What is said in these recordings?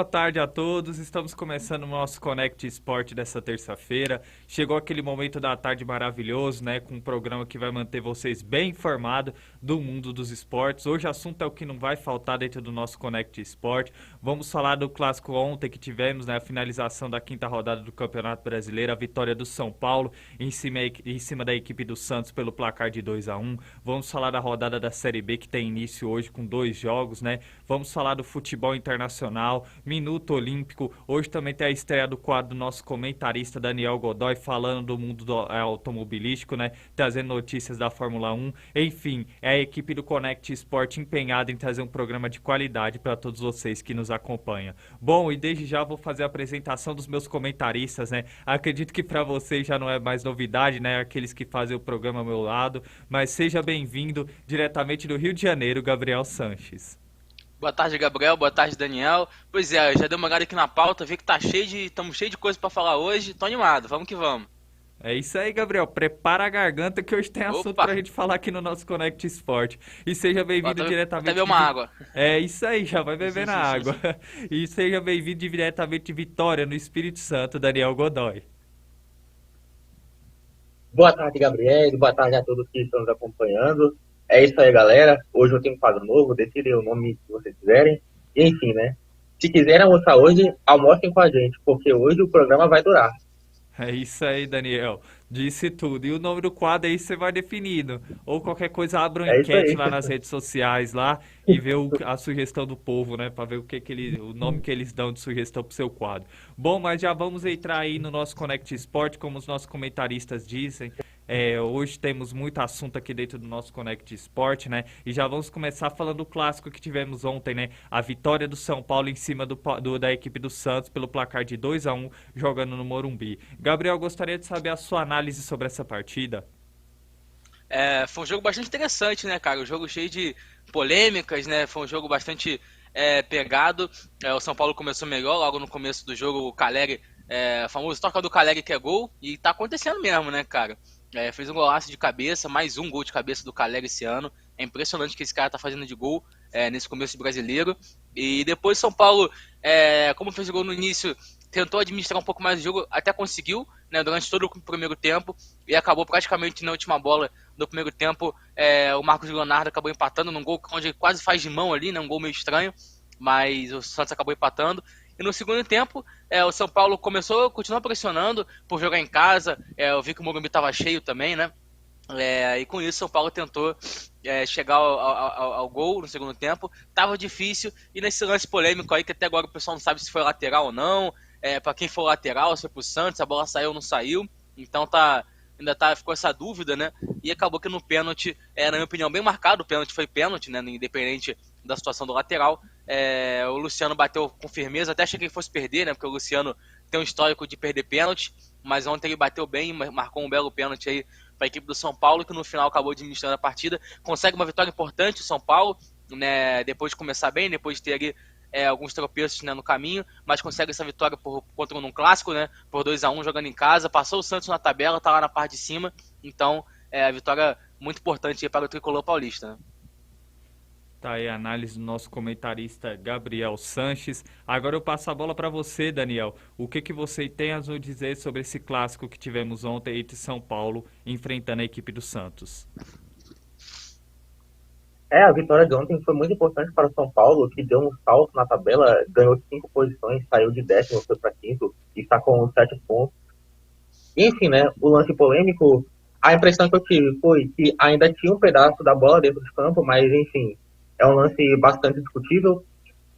boa tarde a todos. Estamos começando o nosso Connect Sport dessa terça-feira. Chegou aquele momento da tarde maravilhoso, né? Com um programa que vai manter vocês bem informados do mundo dos esportes. Hoje o assunto é o que não vai faltar dentro do nosso Connect Sport. Vamos falar do clássico ontem que tivemos, né? A finalização da quinta rodada do Campeonato Brasileiro, a vitória do São Paulo em cima da equipe do Santos pelo placar de 2-1. Vamos falar da rodada da Série B que tem início hoje com 2 jogos, né? Vamos falar do futebol internacional, Minuto Olímpico. Hoje também tem a estreia do quadro do nosso comentarista Daniel Godoy falando do mundo automobilístico, né? Trazendo notícias da Fórmula 1. Enfim, é a equipe do Connect Sport empenhada em trazer um programa de qualidade para todos vocês que nos acompanham. Bom, e desde já vou fazer a apresentação dos meus comentaristas, né? Acredito que para vocês já não é mais novidade, né? Aqueles que fazem o programa ao meu lado, mas seja bem-vindo diretamente do Rio de Janeiro, Gabriel Sanches. Boa tarde, Gabriel. Boa tarde, Daniel. Pois é, já dei uma olhada aqui na pauta, vi que estamos cheio de coisa pra falar hoje. Tô animado, vamos que vamos. É isso aí, Gabriel. Prepara a garganta que hoje tem assunto Opa, pra gente falar aqui no nosso Connect Sport. E seja bem-vindo até diretamente ver uma água. É isso aí, já vai beber na água. E seja bem-vindo diretamente de Vitória, no Espírito Santo, Daniel Godoy. Boa tarde, Gabriel. Boa tarde a todos que estão nos acompanhando. É isso aí, galera. Hoje eu tenho um quadro novo, decidem o nome que vocês quiserem. E, enfim, né? Se quiserem almoçar hoje, almocem com a gente, porque hoje o programa vai durar. É isso aí, Daniel. Disse tudo. E o nome do quadro aí você vai definindo. Ou qualquer coisa, abra uma É isso enquete aí. lá nas redes sociais lá e vê a sugestão do povo, né? Pra ver o nome que eles dão de sugestão pro seu quadro. Bom, mas já vamos entrar aí no nosso Connect Sport, como os nossos comentaristas dizem. Hoje temos muito assunto aqui dentro do nosso Connect Sport, né? E já vamos começar falando do clássico que tivemos ontem, né? A vitória do São Paulo em cima da equipe do Santos pelo placar de 2-1, jogando no Morumbi. Gabriel, gostaria de saber a sua análise sobre essa partida. Foi um jogo bastante interessante, né, cara? Um jogo cheio de polêmicas, né? Foi um jogo bastante pegado. O São Paulo começou melhor, logo no começo do jogo o Caleri, o famoso toca do Caleri que é gol, e tá acontecendo mesmo, né, cara? Fez um golaço de cabeça, mais um gol de cabeça do Caleri esse ano. É impressionante o que esse cara tá fazendo de gol nesse começo de brasileiro. E depois São Paulo, como fez o gol no início, tentou administrar um pouco mais o jogo, até conseguiu, né, durante todo o primeiro tempo, e acabou praticamente na última bola do primeiro tempo, o Marcos Leonardo acabou empatando num gol onde ele quase faz de mão ali, né, um gol meio estranho, mas o Santos acabou empatando. E no segundo tempo, o São Paulo continuou pressionando por jogar em casa. Eu vi que o Morumbi estava cheio também, né? E com isso, o São Paulo tentou chegar ao gol no segundo tempo. Tava difícil. E nesse lance polêmico aí, que até agora o pessoal não sabe se foi lateral ou não. Para quem for lateral, se foi pro Santos, a bola saiu ou não saiu. Então ficou essa dúvida, né? E acabou que no pênalti, na minha opinião, bem marcado. O pênalti foi pênalti, né? Independente da situação do lateral. O Luciano bateu com firmeza. Até achei que ele fosse perder, né? Porque o Luciano tem um histórico de perder pênalti. Mas ontem ele bateu bem, marcou um belo pênalti aí para a equipe do São Paulo, que no final acabou administrando a partida. Consegue uma vitória importante o São Paulo, né? Depois de começar bem, depois de ter ali alguns tropeços, né, no caminho, mas consegue essa vitória contra um clássico, né, por 2-1 jogando em casa, passou o Santos na tabela, tá lá na parte de cima, então a vitória muito importante aí para o tricolor paulista, né? Tá aí a análise do nosso comentarista Gabriel Sanches. Agora eu passo a bola para você, Daniel. O que você tem a nos dizer sobre esse clássico que tivemos ontem entre São Paulo enfrentando a equipe do Santos? A vitória de ontem foi muito importante para o São Paulo, que deu um salto na tabela, ganhou 5 posições, saiu de 10º, foi para quinto e está com 7 pontos. Enfim, né, o lance polêmico, a impressão que eu tive foi que ainda tinha um pedaço da bola dentro de campo, mas enfim, é um lance bastante discutível.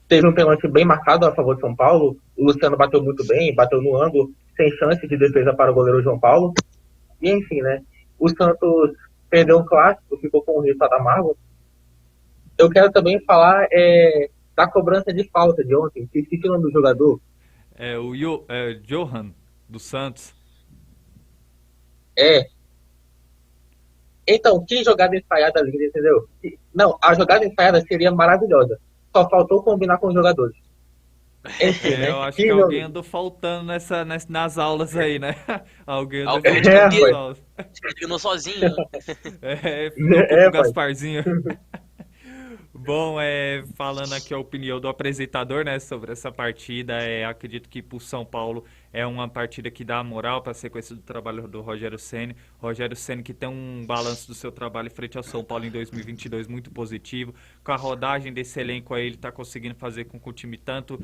Teve um pênalti bem marcado a favor de São Paulo, o Luciano bateu muito bem, bateu no ângulo, sem chance de defesa para o goleiro João Paulo. E enfim, né, o Santos perdeu um clássico, ficou com um resultado amargo. Eu quero também falar da cobrança de falta de ontem, que esqueci o nome do jogador. Johan, do Santos. Então, que jogada ensaiada linda, entendeu? Não, a jogada ensaiada seria maravilhosa. Só faltou combinar com os jogadores. Enfim, né? Eu acho que alguém andou faltando nas aulas aí, né? Alguém andou Alguém faltando nas aulas. treinou sozinho. Ficou com o pai. Gasparzinho. Bom, falando aqui a opinião do apresentador, né, sobre essa partida, acredito que para o São Paulo é uma partida que dá moral para a sequência do trabalho do Rogério Ceni. Rogério Ceni que tem um balanço do seu trabalho frente ao São Paulo em 2022 muito positivo. Com a rodagem desse elenco aí, ele está conseguindo fazer com que o time tanto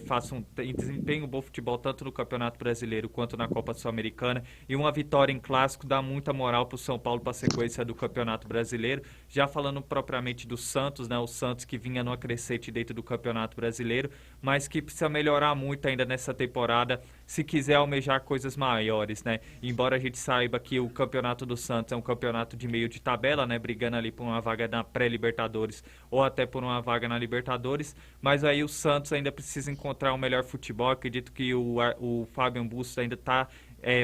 faça desempenhe um bom futebol tanto no Campeonato Brasileiro quanto na Copa Sul-Americana. E uma vitória em clássico dá muita moral para o São Paulo para a sequência do Campeonato Brasileiro. Já falando propriamente do Santos, né, o Santos que vinha numa crescente dentro do Campeonato Brasileiro, mas que precisa melhorar muito ainda nessa temporada se quiser almejar coisas maiores, né? Embora a gente saiba que o Campeonato do Santos é um campeonato de meio de tabela, né, brigando ali por uma vaga na pré-Libertadores ou até por uma vaga na Libertadores, mas aí o Santos ainda precisa encontrar o melhor futebol. Acredito que o Fábio Bustos ainda está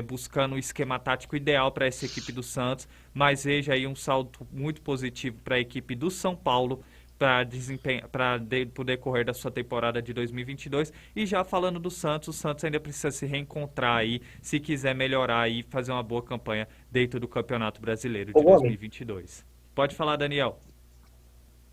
buscando o esquema tático ideal para essa equipe do Santos, mas veja aí um salto muito positivo para a equipe do São Paulo para o decorrer da sua temporada de 2022. E já falando do Santos, o Santos ainda precisa se reencontrar aí, se quiser melhorar e fazer uma boa campanha dentro do Campeonato Brasileiro de 2022. Pode falar, Daniel.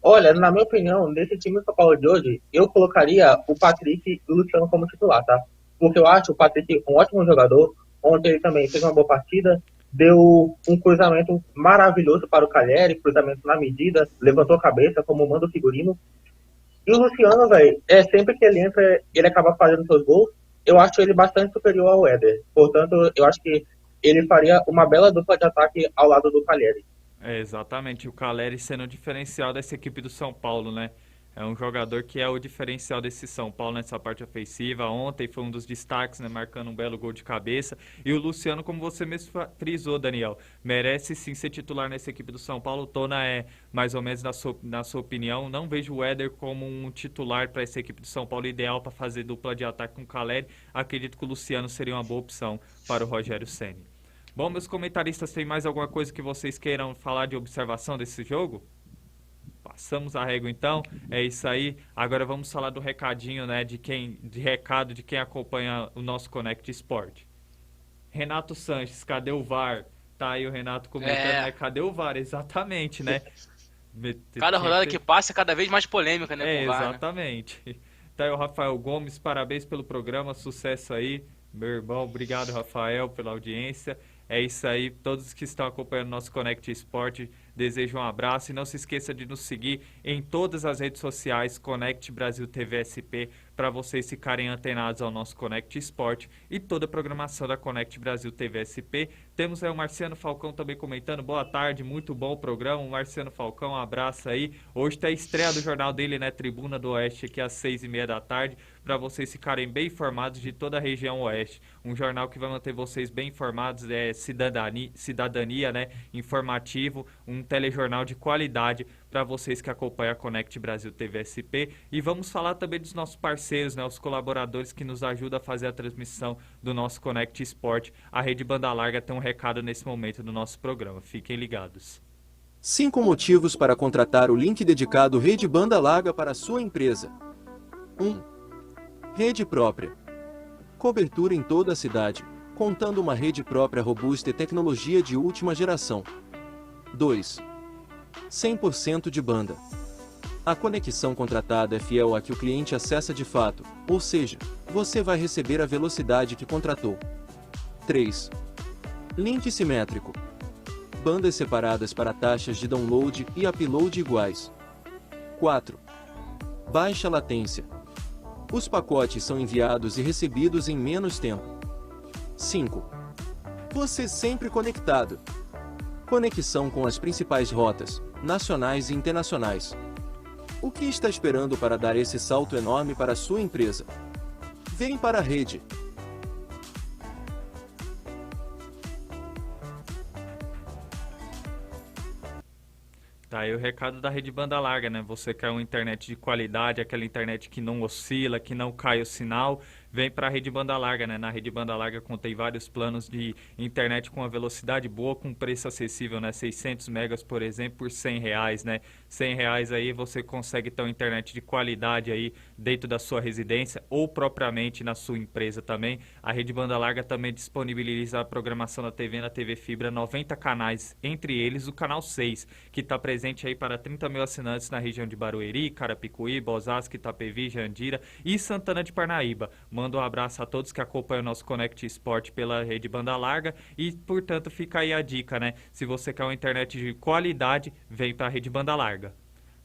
Olha, na minha opinião, nesse time do São Paulo de hoje, eu colocaria o Patrick e o Luciano como titular, tá? Porque eu acho o Patrick um ótimo jogador. Ontem ele também fez uma boa partida, deu um cruzamento maravilhoso para o Calheri, cruzamento na medida, levantou a cabeça como manda o figurino. E o Luciano, velho, sempre que ele entra, ele acaba fazendo seus gols. Eu acho ele bastante superior ao Éder. Portanto, eu acho que ele faria uma bela dupla de ataque ao lado do Calheri. Exatamente, o Calleri sendo o diferencial dessa equipe do São Paulo, né? É um jogador que é o diferencial desse São Paulo nessa parte ofensiva. Ontem foi um dos destaques, né? Marcando um belo gol de cabeça. E o Luciano, como você mesmo frisou, Daniel, merece sim ser titular nessa equipe do São Paulo. Tona mais ou menos na sua opinião. Não vejo o Éder como um titular para essa equipe do São Paulo ideal para fazer dupla de ataque com o Calleri. Acredito que o Luciano seria uma boa opção para o Rogério Ceni. Bom, meus comentaristas, tem mais alguma coisa que vocês queiram falar de observação desse jogo? Passamos a régua então, é isso aí. Agora vamos falar do recadinho, né, de quem acompanha o nosso Connect Sport. Renato Sanches, cadê o VAR? Tá aí o Renato comentando, né? Cadê o VAR? Exatamente, né? Cada rodada que passa é cada vez mais polêmica, né, com o VAR, exatamente. Né? Tá aí o Rafael Gomes, parabéns pelo programa, sucesso aí. Meu irmão, obrigado, Rafael, pela audiência. É isso aí, todos que estão acompanhando nosso Connect Sport, desejo um abraço e não se esqueça de nos seguir em todas as redes sociais, Connect Brasil TV SP, para vocês ficarem antenados ao nosso Connect Sport e toda a programação da Connect Brasil TV SP. Temos aí o Marciano Falcão também comentando, boa tarde, muito bom o programa, o Marciano Falcão, um abraço aí. Hoje está a estreia do jornal dele, né, Tribuna do Oeste, aqui às 6h30 da tarde, para vocês ficarem bem informados de toda a região Oeste. Um jornal que vai manter vocês bem informados, cidadania, né, informativo, um telejornal de qualidade para vocês que acompanham a Connect Brasil TV SP. E vamos falar também dos nossos parceiros, né, os colaboradores que nos ajudam a fazer a transmissão do nosso Connect Sport. A Rede Banda Larga tem um recado nesse momento do nosso programa. Fiquem ligados. 5 motivos para contratar o link dedicado Rede Banda Larga para a sua empresa. 1. Rede própria. Cobertura em toda a cidade, contando uma rede própria robusta e tecnologia de última geração. 2. 100% de banda. A conexão contratada é fiel à que o cliente acessa de fato, ou seja, você vai receber a velocidade que contratou. 3. Link simétrico. Bandas separadas para taxas de download e upload iguais. 4. Baixa latência. Os pacotes são enviados e recebidos em menos tempo. 5. Você sempre conectado. Conexão com as principais rotas, nacionais e internacionais. O que está esperando para dar esse salto enorme para a sua empresa? Vem para a rede. Tá aí o recado da Rede Banda Larga, né? Você quer uma internet de qualidade, aquela internet que não oscila, que não cai o sinal. vem para a rede banda larga, né? Na rede banda larga contém vários planos de internet com uma velocidade boa, com preço acessível, né? 600 megas, por exemplo, por R$ 100, né? R$ 100 aí você consegue ter uma internet de qualidade aí dentro da sua residência ou propriamente na sua empresa também. A rede banda larga também disponibiliza a programação da TV na TV Fibra, 90 canais, entre eles o canal 6, que está presente aí para 30 mil assinantes na região de Barueri, Carapicuíba, Osasco, Itapevi, Jandira e Santana de Parnaíba. Mando um abraço a todos que acompanham o nosso Connect Sport pela rede banda larga e, portanto, fica aí a dica, né? Se você quer uma internet de qualidade, vem para a rede banda larga.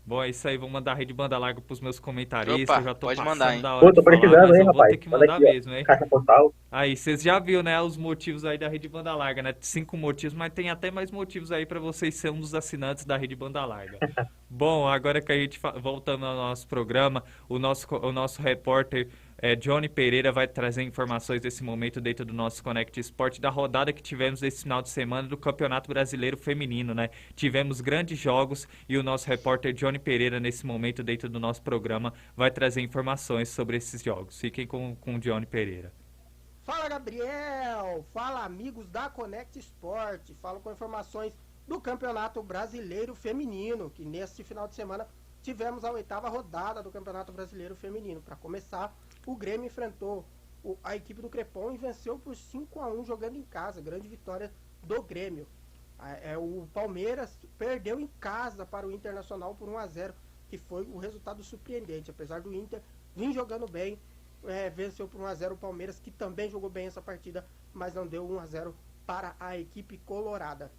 Bom, é isso aí, vou mandar a rede banda larga pros meus comentaristas. Opa, Eu já tô pode passando mandar, hein? da hora Pô, tô de falar, precisando, mas hein, eu vou rapaz? ter que Olha mandar aqui, ó, mesmo, hein? caixa postal. Aí, vocês já viram, né, os motivos aí da rede banda larga, né? 5 motivos, mas tem até mais motivos aí para vocês serem um dos assinantes da rede banda larga. Bom, agora que a gente voltando ao nosso programa, o nosso repórter Johnny Pereira vai trazer informações desse momento dentro do nosso Connect Sport, da rodada que tivemos esse final de semana do Campeonato Brasileiro Feminino, né? Tivemos grandes jogos e o nosso repórter Johnny Pereira, nesse momento dentro do nosso programa, vai trazer informações sobre esses jogos. Fiquem com o Johnny Pereira. Fala, Gabriel! Fala, amigos da Connect Sport! Falo com informações do Campeonato Brasileiro Feminino, que neste final de semana tivemos a 8ª rodada do Campeonato Brasileiro Feminino. Para começar, o Grêmio enfrentou a equipe do Crepom e venceu por 5-1 jogando em casa. Grande vitória do Grêmio. O Palmeiras perdeu em casa para o Internacional por 1-0, que foi o resultado surpreendente. Apesar do Inter vir jogando bem, venceu por 1-0 o Palmeiras, que também jogou bem essa partida, mas não deu 1-0 para a equipe colorada.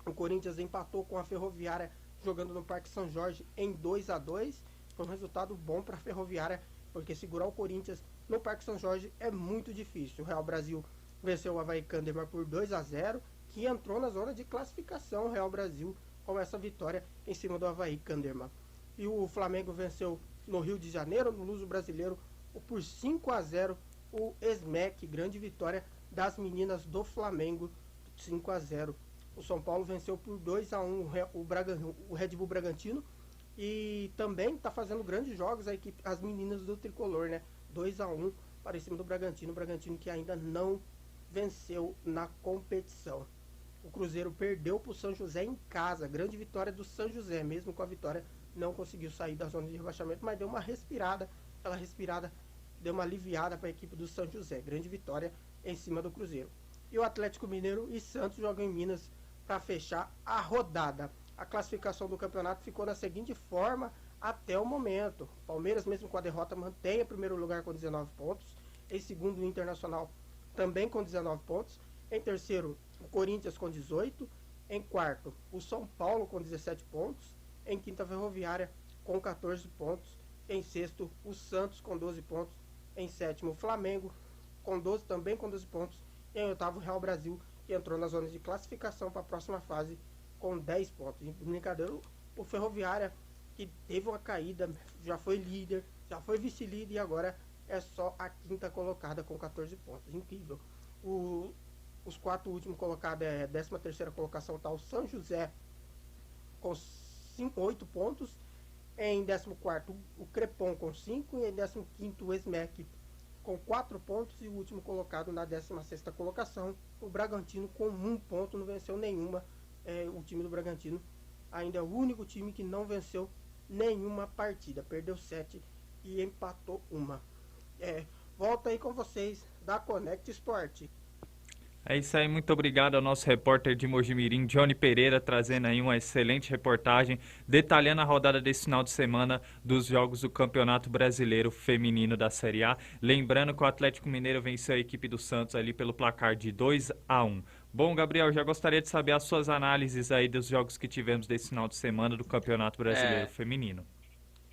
O Corinthians empatou com a Ferroviária jogando no Parque São Jorge em 2-2. Foi um resultado bom para a Ferroviária, porque segurar o Corinthians no Parque São Jorge é muito difícil. O Real Brasil venceu o Avaí Canderma por 2-0, que entrou na zona de classificação. O Real Brasil com essa vitória em cima do Avaí Canderma. E o Flamengo venceu no Rio de Janeiro, no Luso Brasileiro, por 5-0 o SMEC. Grande vitória das meninas do Flamengo, 5-0. O São Paulo venceu por 2-1 o Red Bull Bragantino, e também está fazendo grandes jogos as meninas do Tricolor, né? 2-1 para cima do Bragantino. O Bragantino que ainda não venceu na competição. O Cruzeiro perdeu para o São José em casa. Grande vitória do São José, mesmo com a vitória não conseguiu sair da zona de rebaixamento, mas deu uma respirada. Aquela respirada deu uma aliviada para a equipe do São José. Grande vitória em cima do Cruzeiro. E o Atlético Mineiro e Santos jogam em Minas para fechar a rodada. A classificação do campeonato ficou da seguinte forma até o momento. Palmeiras, mesmo com a derrota, mantém o primeiro lugar com 19 pontos. Em segundo, o Internacional também com 19 pontos. Em terceiro, o Corinthians com 18. Em quarto, o São Paulo com 17 pontos. Em quinta, a Ferroviária com 14 pontos. Em sexto, o Santos com 12 pontos. Em sétimo, o Flamengo também com 12 pontos. E em oitavo, o Real Brasil, que entrou na zona de classificação para a próxima fase com 10 pontos. Em brincadeira, o Ferroviária, que teve uma caída, já foi líder, já foi vice-líder e agora é só a quinta colocada com 14 pontos. Incrível. Os 4 últimos colocados, 13ª colocação, está o São José com 8 pontos. Em 14º, o Crepom com 5. E em 15º, o SMEC com 4 pontos. E o último colocado na 16ª colocação, o Bragantino com 1 ponto. Não venceu nenhuma. O time do Bragantino ainda é o único time que não venceu nenhuma partida. Perdeu 7 e empatou 1. Volta aí com vocês da Connect Sport. É isso aí, muito obrigado ao nosso repórter de Mojimirim, Johnny Pereira, trazendo aí uma excelente reportagem, detalhando a rodada desse final de semana dos jogos do Campeonato Brasileiro Feminino da Série A. Lembrando que o Atlético Mineiro venceu a equipe do Santos ali pelo placar de 2-1. Bom, Gabriel, já gostaria de saber as suas análises aí dos jogos que tivemos desse final de semana do Campeonato Brasileiro Feminino.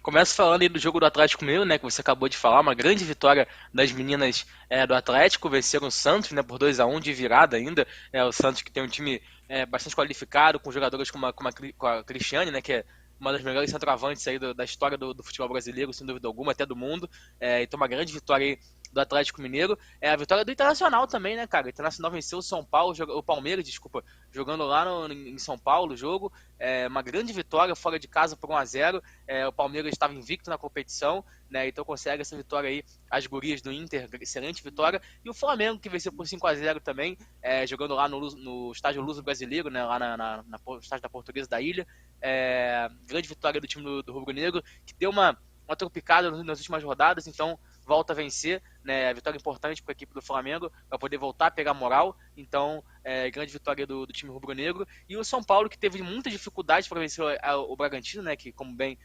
Começo falando aí do jogo do Atlético Mineiro, né, que você acabou de falar, uma grande vitória das meninas do Atlético, venceram o Santos, né, por 2-1 de virada ainda, o Santos que tem um time bastante qualificado, com jogadoras como a Cristiane, né, que é uma das melhores centroavantes aí da história do futebol brasileiro, sem dúvida alguma, até do mundo, então uma grande vitória aí do Atlético Mineiro. É a vitória do Internacional também, né, cara? O Internacional venceu o São Paulo, o Palmeiras, desculpa, jogando lá em São Paulo o jogo. Uma grande vitória fora de casa por 1-0. O Palmeiras estava invicto na competição, né? Então consegue essa vitória aí, as gurias do Inter, excelente vitória. E o Flamengo, que venceu por 5-0 também, jogando lá no estádio Luso Brasileiro, né? Lá no estádio da Portuguesa da Ilha. Grande vitória do time do Rubro Negro, que deu uma tropicada nas últimas rodadas, então volta a vencer, né? Vitória importante para a equipe do Flamengo, para poder voltar a pegar moral. Então, grande vitória do time rubro-negro. E o São Paulo, que teve muitas dificuldades para vencer o Bragantino, né? Que, como bem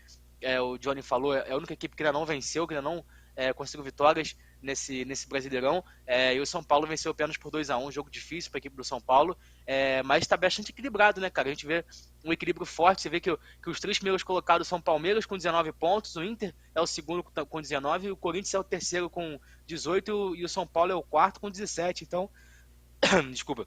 o Johnny falou, é a única equipe que ainda não venceu, que ainda não conseguiu vitórias nesse Brasileirão. E o São Paulo venceu apenas por 2-1, jogo difícil para a equipe do São Paulo, mas está bastante equilibrado, né, cara? A gente vê um equilíbrio forte. Você vê que os 3 primeiros colocados são Palmeiras com 19 pontos, o Inter é o segundo com 19, o Corinthians é o terceiro com 18 e o São Paulo é o quarto com 17. Então, desculpa,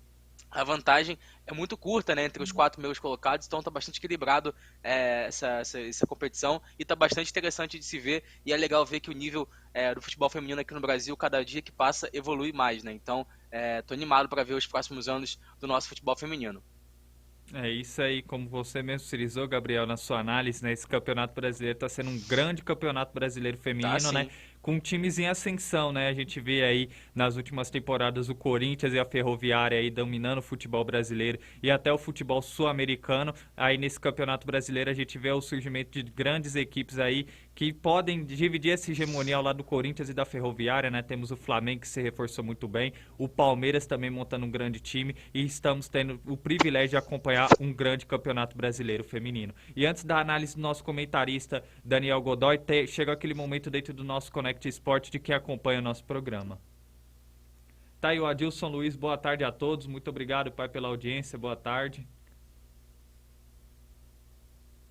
a vantagem é muito curta, né, entre os 4 primeiros colocados, então está bastante equilibrado essa competição, e está bastante interessante de se ver, e é legal ver que o nível do futebol feminino aqui no Brasil, cada dia que passa, evolui mais, né? Então estou animado para ver os próximos anos do nosso futebol feminino. É isso aí, como você mesmo frisou, Gabriel, na sua análise, né? Esse campeonato brasileiro está sendo um grande campeonato brasileiro feminino, né? Com times em ascensão, né? A gente vê aí nas últimas temporadas o Corinthians e a Ferroviária aí dominando o futebol brasileiro e até o futebol sul-americano. Aí nesse campeonato brasileiro a gente vê o surgimento de grandes equipes aí que podem dividir essa hegemonia ao lado do Corinthians e da Ferroviária, né? Temos o Flamengo, que se reforçou muito bem, o Palmeiras também montando um grande time, e estamos tendo o privilégio de acompanhar um grande campeonato brasileiro feminino. E antes da análise do nosso comentarista Daniel Godoy, chega aquele momento dentro do nosso Connect Sport de quem acompanha o nosso programa. Tá aí o Adilson Luiz, boa tarde a todos, muito obrigado, pai, pela audiência, boa tarde.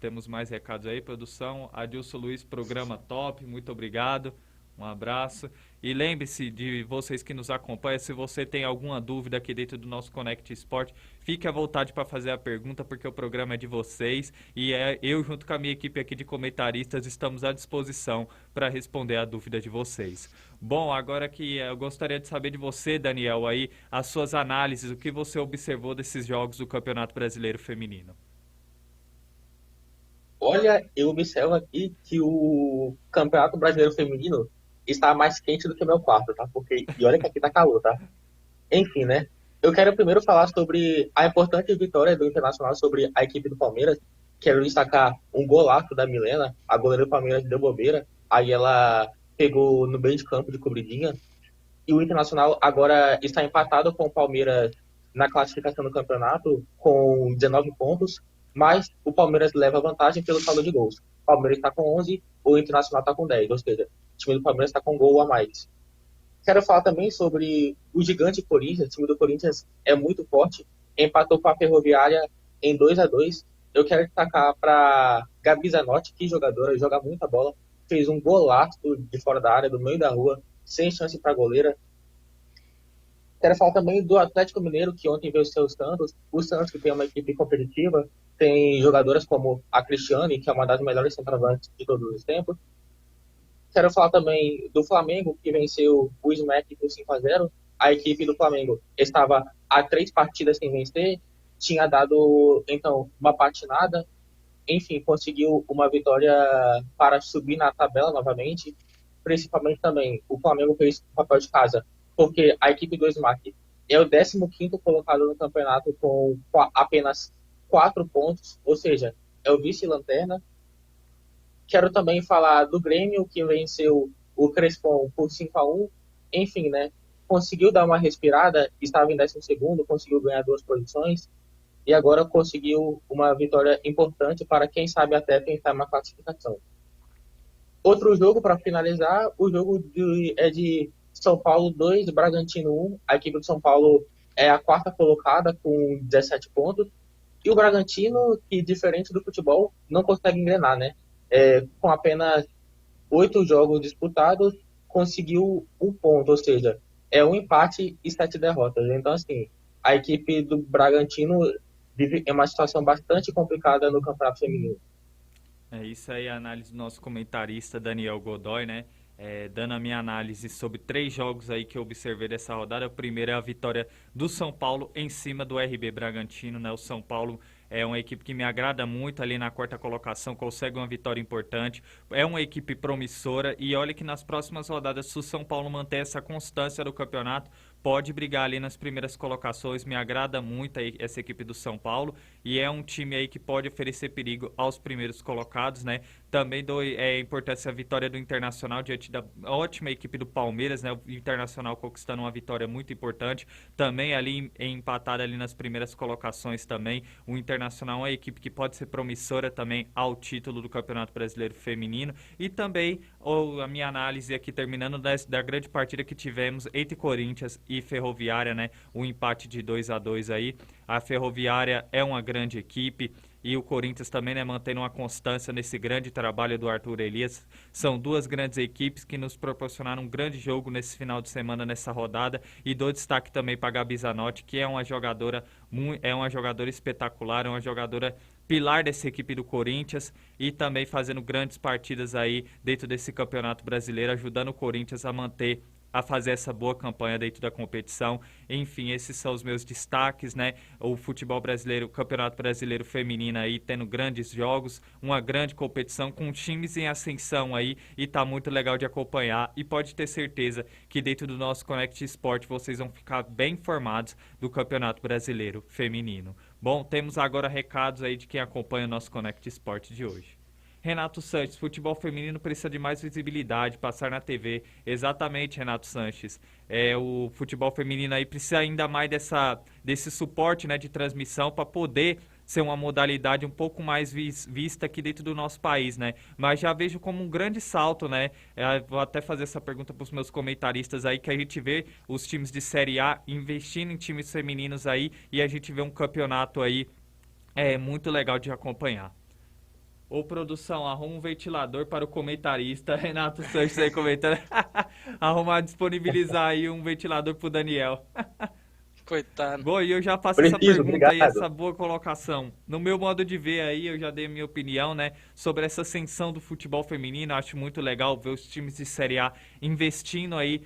Temos mais recados aí, produção. Adilson Luiz, programa top, muito obrigado. Um abraço. E lembre-se de vocês que nos acompanham, se você tem alguma dúvida aqui dentro do nosso Connect Sport, fique à vontade para fazer a pergunta, porque o programa é de vocês e eu, junto com a minha equipe aqui de comentaristas, estamos à disposição para responder a dúvida de vocês. Bom, agora que eu gostaria de saber de você, Daniel, aí, as suas análises, o que você observou desses jogos do Campeonato Brasileiro Feminino. Olha, eu observo aqui que o Campeonato Brasileiro Feminino está mais quente do que o meu quarto, tá? E olha que aqui tá calor, tá? Enfim, né? Eu quero primeiro falar sobre a importante vitória do Internacional sobre a equipe do Palmeiras. Quero destacar um golaço da Milena, a goleira do Palmeiras deu bobeira, aí ela pegou no meio de campo de cobridinha. E o Internacional agora está empatado com o Palmeiras na classificação do campeonato com 19 pontos, mas o Palmeiras leva vantagem pelo saldo de gols. O Palmeiras está com 11, o Internacional está com 10, ou seja, o time do Palmeiras está com um gol a mais. Quero falar também sobre o gigante Corinthians. O time do Corinthians é muito forte, empatou com a Ferroviária em 2-2. Eu quero destacar para Gabi Zanotti, que jogadora, joga muita bola, fez um golaço de fora da área, do meio da rua, sem chance para a goleira. Quero falar também do Atlético Mineiro, que ontem venceu o Santos, que tem uma equipe competitiva, tem jogadoras como a Cristiane, que é uma das melhores centroavantes de todos os tempos. Quero falar também do Flamengo, que venceu o Smack por 5-0. A equipe do Flamengo estava a 3 partidas sem vencer, tinha dado, então, uma patinada, enfim, conseguiu uma vitória para subir na tabela novamente. Principalmente também, o Flamengo fez o papel de casa, porque a equipe do Smack é o 15º colocado no campeonato com apenas 4 pontos, ou seja, é o vice-lanterna. Quero também falar do Grêmio, que venceu o Crespon por 5-1. Enfim, né? Conseguiu dar uma respirada, estava em 12º, conseguiu ganhar 2 posições e agora conseguiu uma vitória importante para, quem sabe, até tentar uma classificação. Outro jogo, para finalizar, o jogo é de São Paulo 2, Bragantino 1. A equipe do São Paulo é a 4ª colocada com 17 pontos. E o Bragantino, que diferente do futebol, não consegue engrenar, né? Com apenas 8 jogos disputados, conseguiu 1 ponto, ou seja, é um empate e 7 derrotas. Então, assim, a equipe do Bragantino vive em uma situação bastante complicada no Campeonato Feminino. É isso aí, a análise do nosso comentarista Daniel Godoy, né? dando a minha análise sobre 3 jogos aí que eu observei dessa rodada. O primeiro é a vitória do São Paulo em cima do RB Bragantino, né? O São Paulo é uma equipe que me agrada muito ali na 4ª colocação, consegue uma vitória importante, é uma equipe promissora e olha que nas próximas rodadas, se o São Paulo manter essa constância do campeonato, pode brigar ali nas primeiras colocações. Me agrada muito aí essa equipe do São Paulo e é um time aí que pode oferecer perigo aos primeiros colocados, né? Também dou importância a vitória do Internacional diante da ótima equipe do Palmeiras, né? O Internacional conquistando uma vitória muito importante, também ali empatado ali nas primeiras colocações também. O Internacional é uma equipe que pode ser promissora também ao título do Campeonato Brasileiro Feminino e também a minha análise aqui terminando da grande partida que tivemos entre Corinthians e Ferroviária, né? Um empate de 2-2 aí. A Ferroviária é uma grande equipe e o Corinthians também, né, mantendo uma constância nesse grande trabalho do Arthur Elias. São 2 grandes equipes que nos proporcionaram um grande jogo nesse final de semana, nessa rodada. E dou destaque também para a Gabi Zanotti, que é uma jogadora espetacular, é uma jogadora pilar dessa equipe do Corinthians e também fazendo grandes partidas aí dentro desse Campeonato Brasileiro, ajudando o Corinthians a fazer essa boa campanha dentro da competição. Enfim, esses são os meus destaques, né? O futebol brasileiro, o Campeonato Brasileiro Feminino aí tendo grandes jogos, uma grande competição com times em ascensão aí e tá muito legal de acompanhar e pode ter certeza que dentro do nosso Connect Sport vocês vão ficar bem informados do Campeonato Brasileiro Feminino. Bom, temos agora recados aí de quem acompanha o nosso Connect Sport de hoje. Renato Sanches, futebol feminino precisa de mais visibilidade, passar na TV. Exatamente, Renato Sanches. O futebol feminino aí precisa ainda mais desse suporte, né, de transmissão para poder ser uma modalidade um pouco mais vista aqui dentro do nosso país, né? Mas já vejo como um grande salto, né? Vou até fazer essa pergunta para os meus comentaristas aí, que a gente vê os times de Série A investindo em times femininos aí e a gente vê um campeonato aí muito legal de acompanhar. Ô, produção, arruma um ventilador para o comentarista. Renato Sanches aí comentando. Arrumar, disponibilizar aí um ventilador pro Daniel. Coitado. Bom, e eu já faço essa pergunta obrigado. aí, essa boa colocação. No meu modo de ver aí, eu já dei a minha opinião, né, sobre essa ascensão do futebol feminino. Acho muito legal ver os times de Série A investindo aí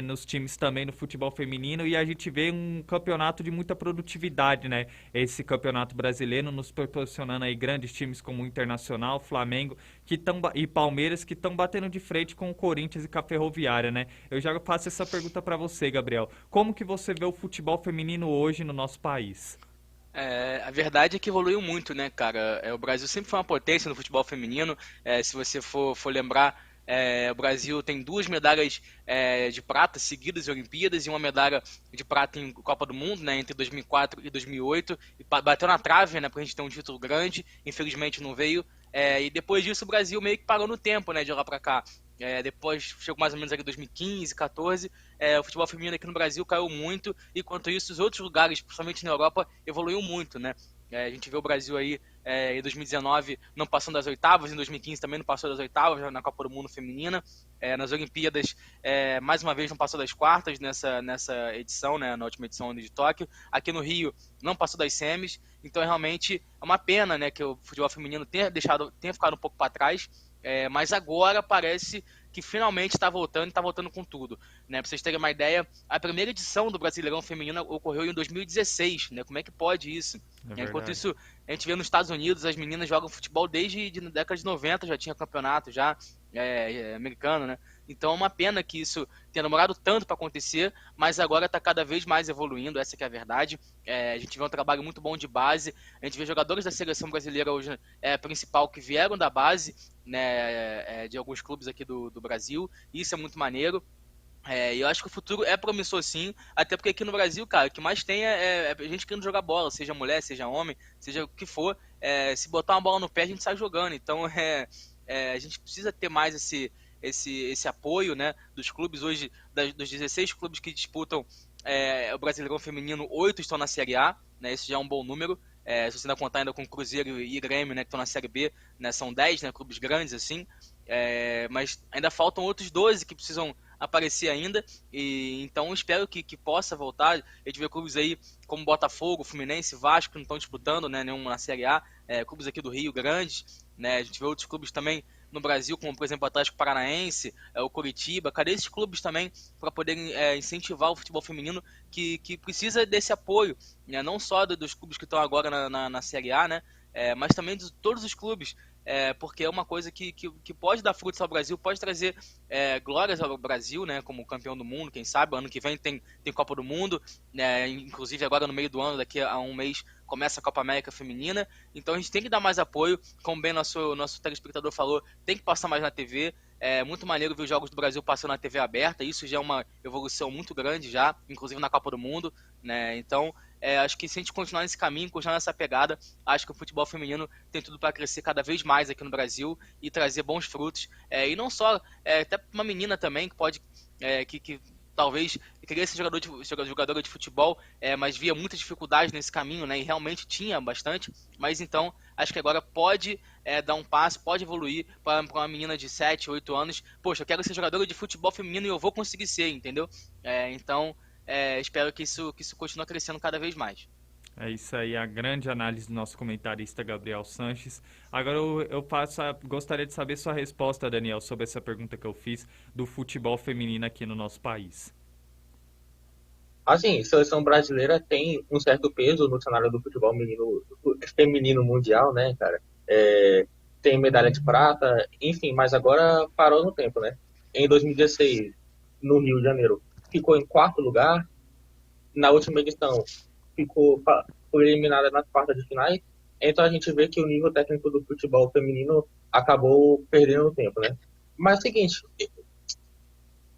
nos times também no futebol feminino e a gente vê um campeonato de muita produtividade, né? Esse campeonato brasileiro nos proporcionando aí grandes times como o Internacional, Flamengo e Palmeiras que estão batendo de frente com o Corinthians e com a Ferroviária, né? Eu já faço essa pergunta para você, Gabriel. Como que você vê o futebol feminino hoje no nosso país? A verdade é que evoluiu muito, né, cara? O Brasil sempre foi uma potência no futebol feminino. Se você for lembrar, o Brasil tem 2 medalhas de prata seguidas em Olimpíadas e uma medalha de prata em Copa do Mundo, né, entre 2004 e 2008. E bateu na trave, né, pra gente ter um título grande. Infelizmente não veio. E depois disso o Brasil meio que parou no tempo, né, de lá pra cá. Depois chegou mais ou menos aqui 2015, 14, o futebol feminino aqui no Brasil caiu muito, e enquanto isso os outros lugares, principalmente na Europa, evoluiu muito, né? A gente vê o Brasil aí em 2019 não passando das oitavas, em 2015 também não passou das oitavas já na Copa do Mundo Feminina, nas Olimpíadas mais uma vez não passou das quartas nessa edição, né, na última edição de Tóquio, aqui no Rio não passou das semis, então realmente é uma pena, né, que o futebol feminino tenha ficado um pouco para trás, mas agora parece que finalmente está voltando e está voltando com tudo, né? Para vocês terem uma ideia, a primeira edição do Brasileirão Feminino ocorreu em 2016, né? Como é que pode isso? Enquanto isso, a gente vê nos Estados Unidos, as meninas jogam futebol desde a década de 90, já tinha campeonato já americano, né? Então é uma pena que isso tenha demorado tanto para acontecer, mas agora está cada vez mais evoluindo, essa que é a verdade. A gente vê um trabalho muito bom de base, a gente vê jogadores da seleção brasileira hoje principal que vieram da base, né, de alguns clubes aqui do Brasil, e isso é muito maneiro. E eu acho que o futuro é promissor sim, até porque aqui no Brasil, cara, o que mais tem é gente querendo jogar bola, seja mulher, seja homem, seja o que for, se botar uma bola no pé a gente sai jogando, então a gente precisa ter mais esse apoio, né, dos clubes hoje, dos 16 clubes que disputam o Brasileirão Feminino, 8 estão na Série A, né, esse já é um bom número, se você ainda contar ainda com Cruzeiro e Grêmio, né, que estão na Série B, né, são 10, né, clubes grandes assim, mas ainda faltam outros 12 que precisam aparecer ainda, e então espero que possa voltar. A gente vê clubes aí como Botafogo, Fluminense, Vasco, que não estão disputando, né, nenhum na Série A, clubes aqui do Rio grandes, né, a gente vê outros clubes também no Brasil, como por exemplo o Atlético Paranaense, o Coritiba? Cadê esses clubes também para poderem incentivar o futebol feminino que precisa desse apoio, né? Não só dos clubes que estão agora na Série A, né? Mas também de todos os clubes, porque é uma coisa que pode dar frutos ao Brasil, pode trazer glórias ao Brasil, né, como campeão do mundo, quem sabe, ano que vem tem Copa do Mundo, né, inclusive agora no meio do ano, daqui a um mês, começa a Copa América Feminina, então a gente tem que dar mais apoio, como bem nosso telespectador falou, tem que passar mais na TV, é muito maneiro ver os jogos do Brasil passando na TV aberta, isso já é uma evolução muito grande já, inclusive na Copa do Mundo, né, então acho que se a gente continuar nesse caminho, continuar nessa pegada, acho que o futebol feminino tem tudo para crescer cada vez mais aqui no Brasil e trazer bons frutos. E não só, até uma menina também que pode, que talvez queria ser jogadora de futebol, mas via muitas dificuldades nesse caminho, né? E realmente tinha bastante. Mas então, acho que agora pode dar um passo, pode evoluir para uma menina de 7, 8 anos. Poxa, eu quero ser jogadora de futebol feminino e eu vou conseguir ser, entendeu? Então, espero que isso continue crescendo cada vez mais. É isso aí, a grande análise do nosso comentarista Gabriel Sanches. Agora gostaria de saber sua resposta, Daniel, sobre essa pergunta que eu fiz do futebol feminino aqui no nosso país. Assim, a seleção brasileira tem um certo peso no cenário do futebol feminino mundial, né, cara? Tem medalha de prata, enfim, mas agora parou no tempo, né? Em 2016, no Rio de Janeiro, ficou em quarto lugar. Na última edição, foi eliminada nas quartas de finais. Então a gente vê que o nível técnico do futebol feminino acabou perdendo tempo, né? Mas é o seguinte,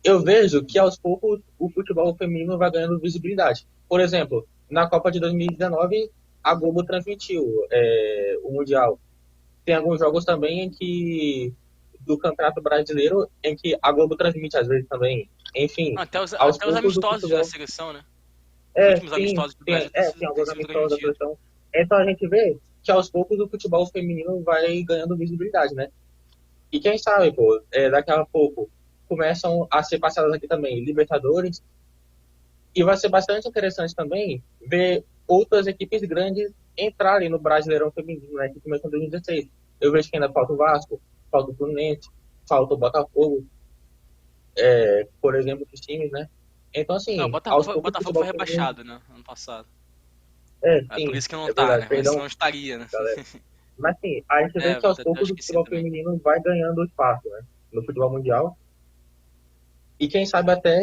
eu vejo que aos poucos o futebol feminino vai ganhando visibilidade. Por exemplo, na Copa de 2019, a Globo transmitiu o Mundial. Tem alguns jogos também do Campeonato Brasileiro em que a Globo transmite às vezes também. Enfim, até os amistosos da seleção, né? Últimos amistosos do Brasil. Tem alguns amistosos da seleção. Então a gente vê que aos poucos o futebol feminino vai ganhando visibilidade, né? E quem sabe, pô, daqui a pouco começam a ser passadas aqui também Libertadores. E vai ser bastante interessante também ver outras equipes grandes entrarem no Brasileirão Feminino, né? Que começou em 2016. Eu vejo que ainda falta o Vasco, falta o Fluminense, falta o Botafogo, por exemplo, os times, né? Então, assim, o Botafogo foi rebaixado, né? Ano passado. Sim, por isso que não tá, verdade, né? Perdão, não estaria, né? Mas, sim, a gente vê que aos poucos o futebol feminino vai ganhando espaço, né? No futebol mundial. E quem sabe até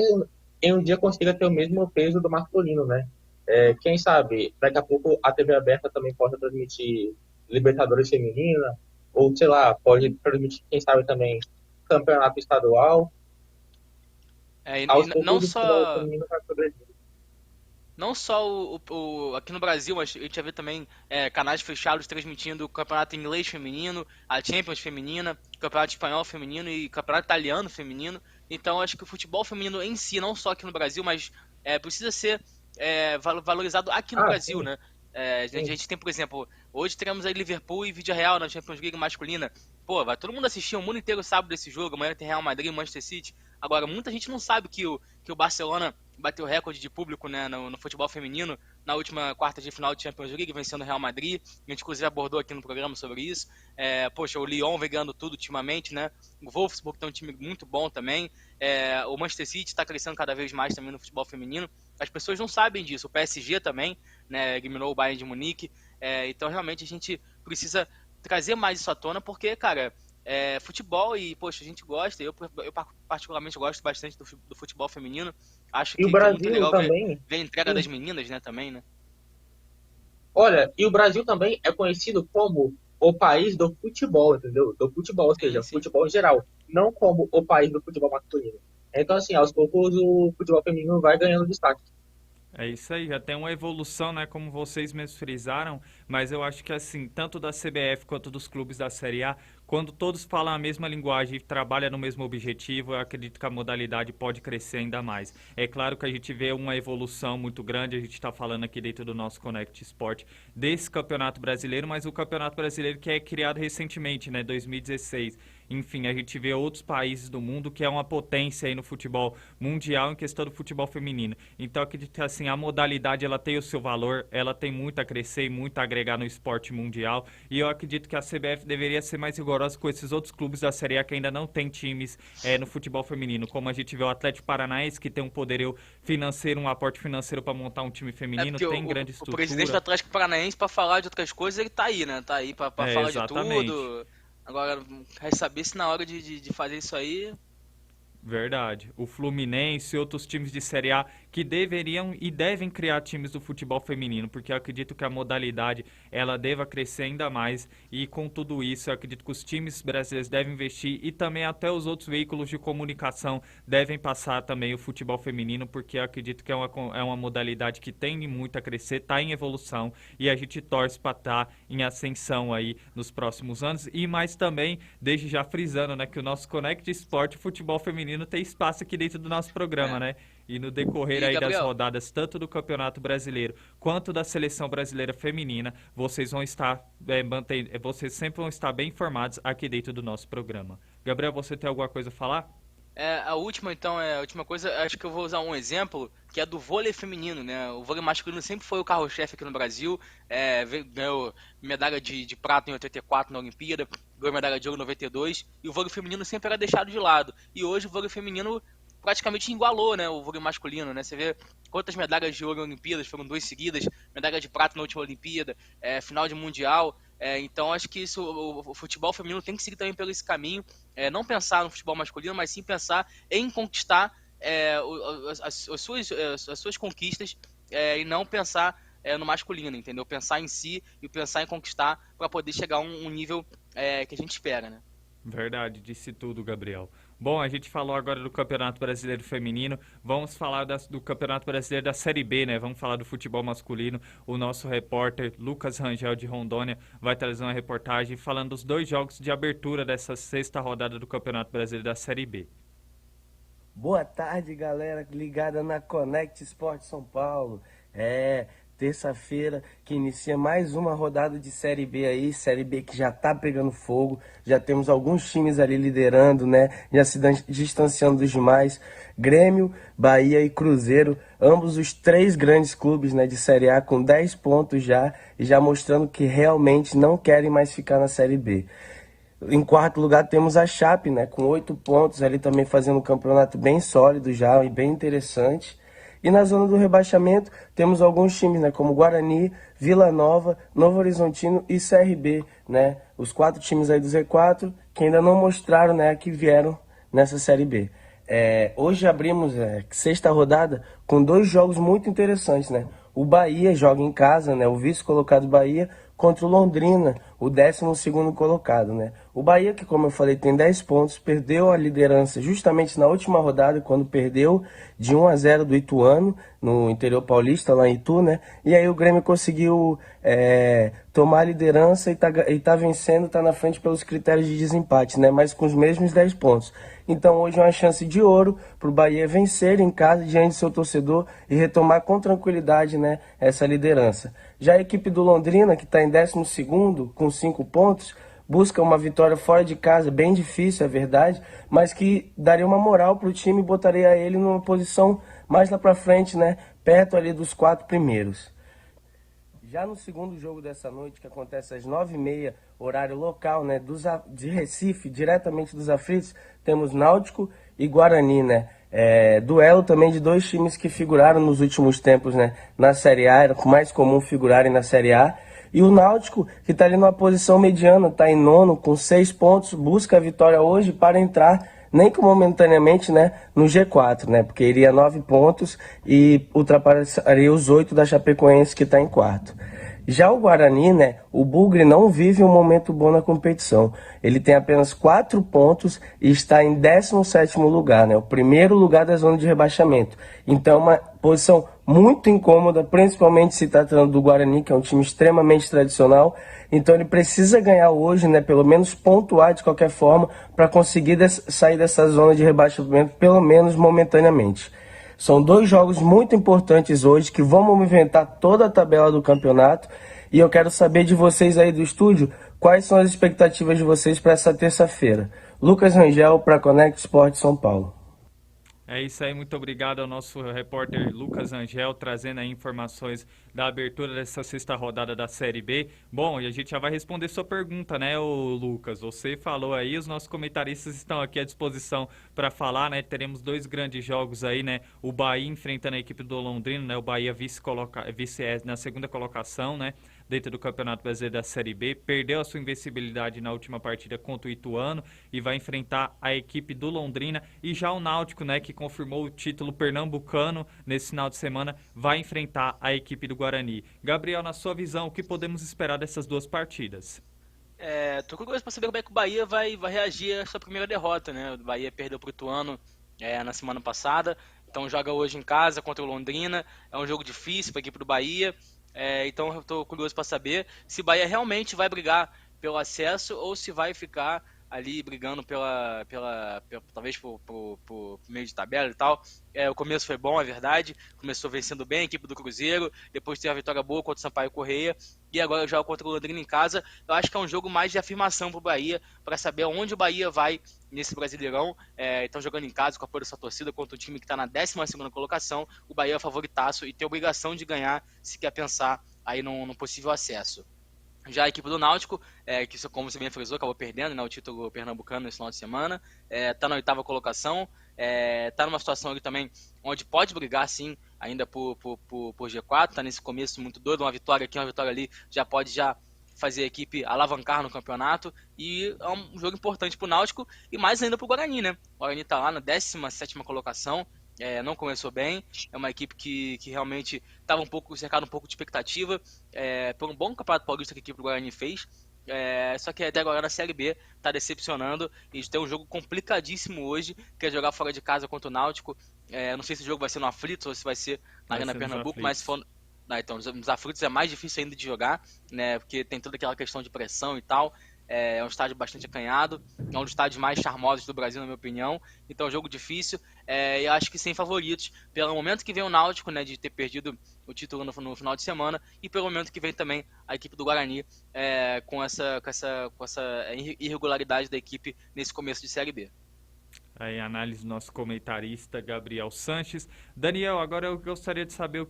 em um dia consiga ter o mesmo peso do masculino, né? Quem sabe daqui a pouco a TV aberta também possa transmitir Libertadores feminina, ou sei lá, pode transmitir, quem sabe também, campeonato estadual. Não só aqui no Brasil, mas a gente já vê também canais fechados transmitindo o campeonato inglês feminino, a Champions feminina, o campeonato espanhol feminino e o campeonato italiano feminino. Então acho que o futebol feminino em si, não só aqui no Brasil, mas precisa ser valorizado aqui no Brasil, sim. Né? A gente tem, por exemplo, hoje teremos aí Liverpool e Villarreal na Champions League masculina. Pô, vai todo mundo assistir o mundo inteiro sabe desse jogo. Amanhã tem Real Madrid e Manchester City. Agora, muita gente não sabe que o Barcelona bateu recorde de público, né, no futebol feminino na última quarta de final de Champions League, vencendo o Real Madrid. A gente, inclusive, abordou aqui no programa sobre isso. Poxa, o Lyon vem ganhando tudo ultimamente, né? O Wolfsburg tem um time muito bom também. O Manchester City está crescendo cada vez mais também no futebol feminino. As pessoas não sabem disso. O PSG também, né, eliminou o Bayern de Munique. Então, realmente, a gente precisa trazer mais isso à tona, porque, cara, futebol e, poxa, a gente gosta. Eu particularmente gosto bastante do futebol feminino. Acho que o Brasil é muito legal também ver a entrega das meninas, né, também, né? Olha, e o Brasil também é conhecido como o país do futebol, entendeu? Do futebol, ou seja, futebol em geral. Não como o país do futebol masculino. Então, assim, aos poucos o futebol feminino vai ganhando destaque. É isso aí, já tem uma evolução, né, como vocês mesmos frisaram, mas eu acho que assim, tanto da CBF quanto dos clubes da Série A, quando todos falam a mesma linguagem e trabalham no mesmo objetivo, eu acredito que a modalidade pode crescer ainda mais. É claro que a gente vê uma evolução muito grande, a gente está falando aqui dentro do nosso Connect Sport desse Campeonato Brasileiro, mas o Campeonato Brasileiro que é criado recentemente, né, 2016. Enfim, a gente vê outros países do mundo que é uma potência aí no futebol mundial em questão do futebol feminino. Então, acredito que assim, a modalidade ela tem o seu valor, ela tem muito a crescer e muito a agregar agregar no esporte mundial. E eu acredito que a CBF deveria ser mais rigorosa com esses outros clubes da Série A que ainda não tem times no futebol feminino. Como a gente vê o Atlético Paranaense, que tem um poderio financeiro, um aporte financeiro para montar um time feminino, tem grande estrutura. O presidente do Atlético Paranaense, para falar de outras coisas, ele tá aí, né? Tá aí para falar exatamente. de tudo. Agora, quer saber se na hora de fazer isso aí... Verdade. O Fluminense e outros times de Série A que deveriam e devem criar times do futebol feminino, porque eu acredito que a modalidade ela deva crescer ainda mais, e com tudo isso eu acredito que os times brasileiros devem investir e também até os outros veículos de comunicação devem passar também o futebol feminino, porque eu acredito que é uma modalidade que tem muito a crescer, está em evolução, e a gente torce para estar em ascensão aí nos próximos anos. E mais também, desde já frisando, né, que o nosso Conect Esporte Futebol Feminino tem espaço aqui dentro do nosso programa, né? E no decorrer aí das rodadas, tanto do Campeonato Brasileiro quanto da Seleção Brasileira Feminina, vocês vão estar vocês sempre vão estar bem informados aqui dentro do nosso programa. Gabriel, você tem alguma coisa a falar? A última coisa, acho que eu vou usar um exemplo, que é do vôlei feminino, né? O vôlei masculino sempre foi o carro-chefe aqui no Brasil, ganhou medalha de prata em 84 na Olimpíada, ganhou medalha de ouro em 92, e o vôlei feminino sempre era deixado de lado. E hoje o vôlei feminino praticamente igualou, né, o vôlei masculino, né? Você vê quantas medalhas de ouro em Olimpíadas, foram 2 seguidas, medalha de prata na última Olimpíada, final de Mundial. Então acho que o futebol feminino tem que seguir também pelo esse caminho, não pensar no futebol masculino, mas sim pensar em conquistar as suas conquistas, e não pensar no masculino, entendeu? Pensar em si e pensar em conquistar para poder chegar a um nível que a gente espera, né? Verdade, disse tudo, Gabriel. Bom, a gente falou agora do Campeonato Brasileiro Feminino, vamos falar do Campeonato Brasileiro da Série B, né? Vamos falar do futebol masculino. O nosso repórter Lucas Rangel de Rondônia vai trazer uma reportagem falando dos 2 jogos de abertura dessa 6ª rodada do Campeonato Brasileiro da Série B. Boa tarde, galera ligada na Conect Esporte São Paulo. Terça-feira que inicia mais uma rodada de Série B aí, Série B que já tá pegando fogo, já temos alguns times ali liderando, né, já se distanciando dos demais, Grêmio, Bahia e Cruzeiro, ambos os 3 grandes clubes, né, de Série A com 10 pontos já, e já mostrando que realmente não querem mais ficar na Série B. Em 4º lugar temos a Chape, né, com 8 pontos, ali também fazendo um campeonato bem sólido já e bem interessante. E na zona do rebaixamento temos alguns times, né, como Guarani, Vila Nova, Novo Horizontino e CRB, né, os 4 times aí do Z4 que ainda não mostraram, né, que vieram nessa Série B. Hoje abrimos a 6ª rodada com 2 jogos muito interessantes, né? O Bahia joga em casa, né, o vice-colocado Bahia, contra o Londrina, o 12º colocado, né? O Bahia, que como eu falei, tem 10 pontos, perdeu a liderança justamente na última rodada, quando perdeu de 1-0 do Ituano, no interior paulista, lá em Itu, né? E aí o Grêmio conseguiu tomar a liderança e tá vencendo, tá na frente pelos critérios de desempate, né? Mas com os mesmos 10 pontos. Então hoje é uma chance de ouro para o Bahia vencer em casa diante do seu torcedor e retomar com tranquilidade, né, essa liderança. Já a equipe do Londrina, que está em 12º com 5 pontos, busca uma vitória fora de casa, bem difícil, é verdade, mas que daria uma moral para o time e botaria ele numa posição mais lá para frente, né, perto ali dos 4 primeiros. Já no segundo jogo dessa noite, que acontece às 9h30, horário local, né, de Recife, diretamente dos aflitos, temos Náutico e Guarani, né? Duelo também de 2 times que figuraram nos últimos tempos, né, na Série A, era mais comum figurarem na Série A. E o Náutico, que está ali numa posição mediana, está em 9º, com 6 pontos, busca a vitória hoje para entrar, nem que momentaneamente, né, no G4, né, porque iria 9 pontos e ultrapassaria os 8 da Chapecoense, que está em 4º. Já o Guarani, né, o Bugre não vive um momento bom na competição. Ele tem apenas 4 pontos e está em 17º lugar, né, o primeiro lugar da zona de rebaixamento. Então é uma posição muito incômoda, principalmente se tratando do Guarani, que é um time extremamente tradicional. Então ele precisa ganhar hoje, né, pelo menos pontuar de qualquer forma, para conseguir sair dessa zona de rebaixamento, pelo menos momentaneamente. São 2 jogos muito importantes hoje que vão movimentar toda a tabela do campeonato, e eu quero saber de vocês aí do estúdio quais são as expectativas de vocês para essa terça-feira. Lucas Rangel para Conect Esporte São Paulo. É isso aí, muito obrigado ao nosso repórter Lucas Angel, trazendo aí informações da abertura dessa sexta rodada da Série B. Bom, e a gente já vai responder sua pergunta, né, ô Lucas? Você falou aí, os nossos comentaristas estão aqui à disposição para falar, né? Teremos 2 grandes jogos aí, né? O Bahia enfrentando a equipe do Londrina, né? O Bahia vice na segunda colocação, né? Dentro do Campeonato Brasileiro da Série B, perdeu a sua invencibilidade na última partida contra o Ituano e vai enfrentar a equipe do Londrina. E já o Náutico, né, que confirmou o título pernambucano nesse final de semana, vai enfrentar a equipe do Guarani. Gabriel, na sua visão, o que podemos esperar dessas 2 partidas? Tô curioso para saber como é que o Bahia vai reagir à sua primeira derrota, né? O Bahia perdeu pro Ituano na semana passada, então joga hoje em casa contra o Londrina. É um jogo difícil para a equipe do Bahia. Então eu estou curioso para saber se o Bahia realmente vai brigar pelo acesso ou se vai ficar ali brigando talvez por meio de tabela e tal. O começo foi bom, é verdade. Começou vencendo bem a equipe do Cruzeiro, depois teve a vitória boa contra o Sampaio Corrêa e agora joga contra o Londrina em casa. Eu acho que é um jogo mais de afirmação para o Bahia, para saber onde o Bahia vai nesse Brasileirão. Então jogando em casa com a apoio da sua torcida contra o time que está na 12ª colocação, o Bahia é o favoritaço e tem a obrigação de ganhar se quer pensar aí num possível acesso. Já a equipe do Náutico, que como você bem frisou, acabou perdendo, né, o título pernambucano nesse final de semana, está na 8ª colocação, está numa situação ali também onde pode brigar sim ainda por G4, está nesse começo muito doido, uma vitória aqui, uma vitória ali, já pode fazer a equipe alavancar no campeonato, e é um jogo importante para o Náutico e mais ainda para o Guarani, né? O Guarani está lá na 17ª colocação, não começou bem, é uma equipe que realmente estava cercada um pouco de expectativa, por um bom campeonato paulista que a equipe do Guarani fez, só que até agora na Série B está decepcionando e tem um jogo complicadíssimo hoje, que é jogar fora de casa contra o Náutico. Não sei se o jogo vai ser no Aflitos ou se vai ser na Arena Pernambuco, mas se for... então, nos Aflitos é mais difícil ainda de jogar, né, porque tem toda aquela questão de pressão e tal. É um estádio bastante acanhado, é um dos estádios mais charmosos do Brasil, na minha opinião. Então é um jogo difícil, eu acho que sem favoritos, pelo momento que vem o Náutico, né, de ter perdido o título no final de semana, e pelo momento que vem também a equipe do Guarani, com essa irregularidade da equipe nesse começo de Série B. Aí, análise do nosso comentarista Gabriel Sanches. Daniel, agora eu gostaria de saber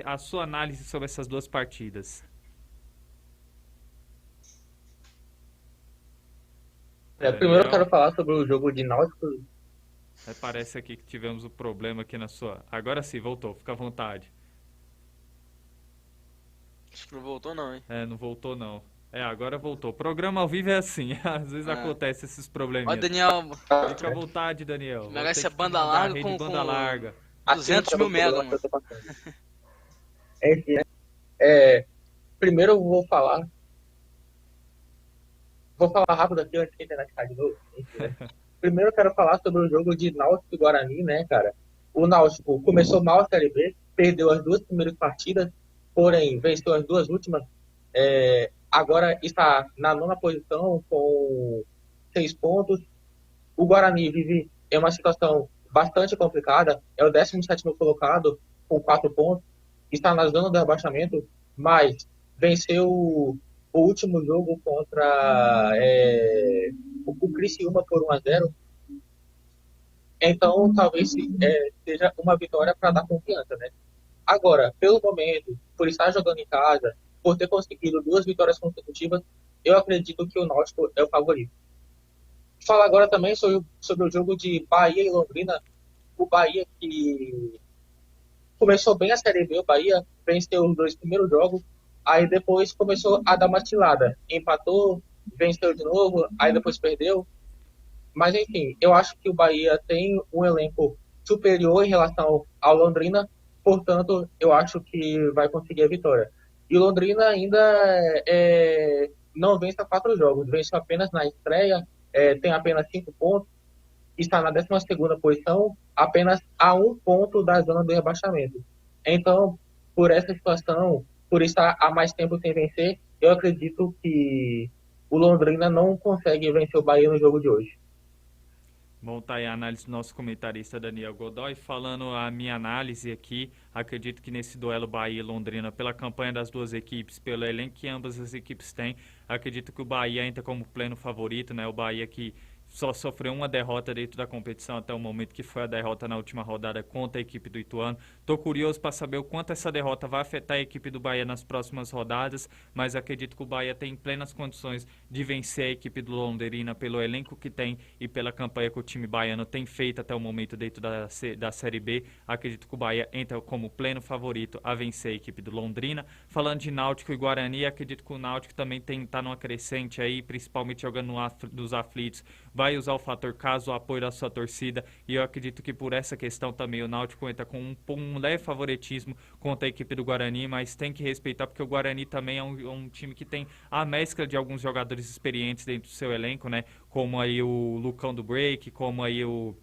a sua análise sobre essas 2 partidas. Primeiro eu quero falar sobre o jogo de Náutico. Parece aqui que tivemos um problema aqui na sua... Agora sim, voltou, fica à vontade. Acho que não voltou não, hein? Não voltou não. Agora voltou. Programa ao vivo é assim, às vezes acontece esses probleminhas. Ó, Daniel... Fica à vontade, Daniel. Merece a banda larga com... banda larga. 200 mil mega, mano. Primeiro eu vou falar rápido aqui antes que a internet caia de novo. Primeiro eu quero falar sobre o jogo de Náutico e Guarani, né, cara? O Náutico começou mal a Série B, perdeu as 2 primeiras partidas, porém venceu as 2 últimas. Agora está na 9ª posição com 6 pontos. O Guarani vive em uma situação bastante complicada, é o 17º colocado com 4 pontos, está na zona do rebaixamento, mas venceu o último jogo contra o Criciúma por 1-0. Então, talvez seja uma vitória para dar confiança, né? Agora, pelo momento, por estar jogando em casa, por ter conseguido 2 vitórias consecutivas, eu acredito que o Náutico é o favorito. Falar agora também sobre o jogo de Bahia e Londrina. O Bahia que começou bem a Série B, o Bahia venceu os 2 primeiros jogos, aí depois começou a dar uma cilada, empatou, venceu de novo, aí depois perdeu. Mas enfim, eu acho que o Bahia tem um elenco superior em relação ao Londrina, portanto, eu acho que vai conseguir a vitória. E o Londrina ainda não vence há 4 jogos, venceu apenas na estreia, tem apenas 5 pontos, está na 12ª posição, apenas a 1 ponto da zona do rebaixamento. Então, por essa situação, por estar há mais tempo sem vencer, eu acredito que o Londrina não consegue vencer o Bahia no jogo de hoje. Bom, tá aí a análise do nosso comentarista Daniel Godoy. Falando a minha análise aqui, acredito que nesse duelo Bahia e Londrina, pela campanha das 2 equipes, pelo elenco que ambas as equipes têm, acredito que o Bahia entra como pleno favorito, né? O Bahia que só sofreu uma derrota dentro da competição até o momento, que foi a derrota na última rodada contra a equipe do Ituano. Estou curioso para saber o quanto essa derrota vai afetar a equipe do Bahia nas próximas rodadas, mas acredito que o Bahia tem plenas condições de vencer a equipe do Londrina pelo elenco que tem e pela campanha que o time baiano tem feito até o momento dentro da Série B. Acredito que o Bahia entra como pleno favorito a vencer a equipe do Londrina. Falando de Náutico e Guarani, acredito que o Náutico também está numa crescente aí, principalmente jogando nos aflitos. Vai usar o fator casa, o apoio da sua torcida, e eu acredito que por essa questão também o Náutico entra com um leve favoritismo contra a equipe do Guarani, mas tem que respeitar porque o Guarani também é um time que tem a mescla de alguns jogadores experientes dentro do seu elenco, né? Como aí o Lucão do Break, como aí o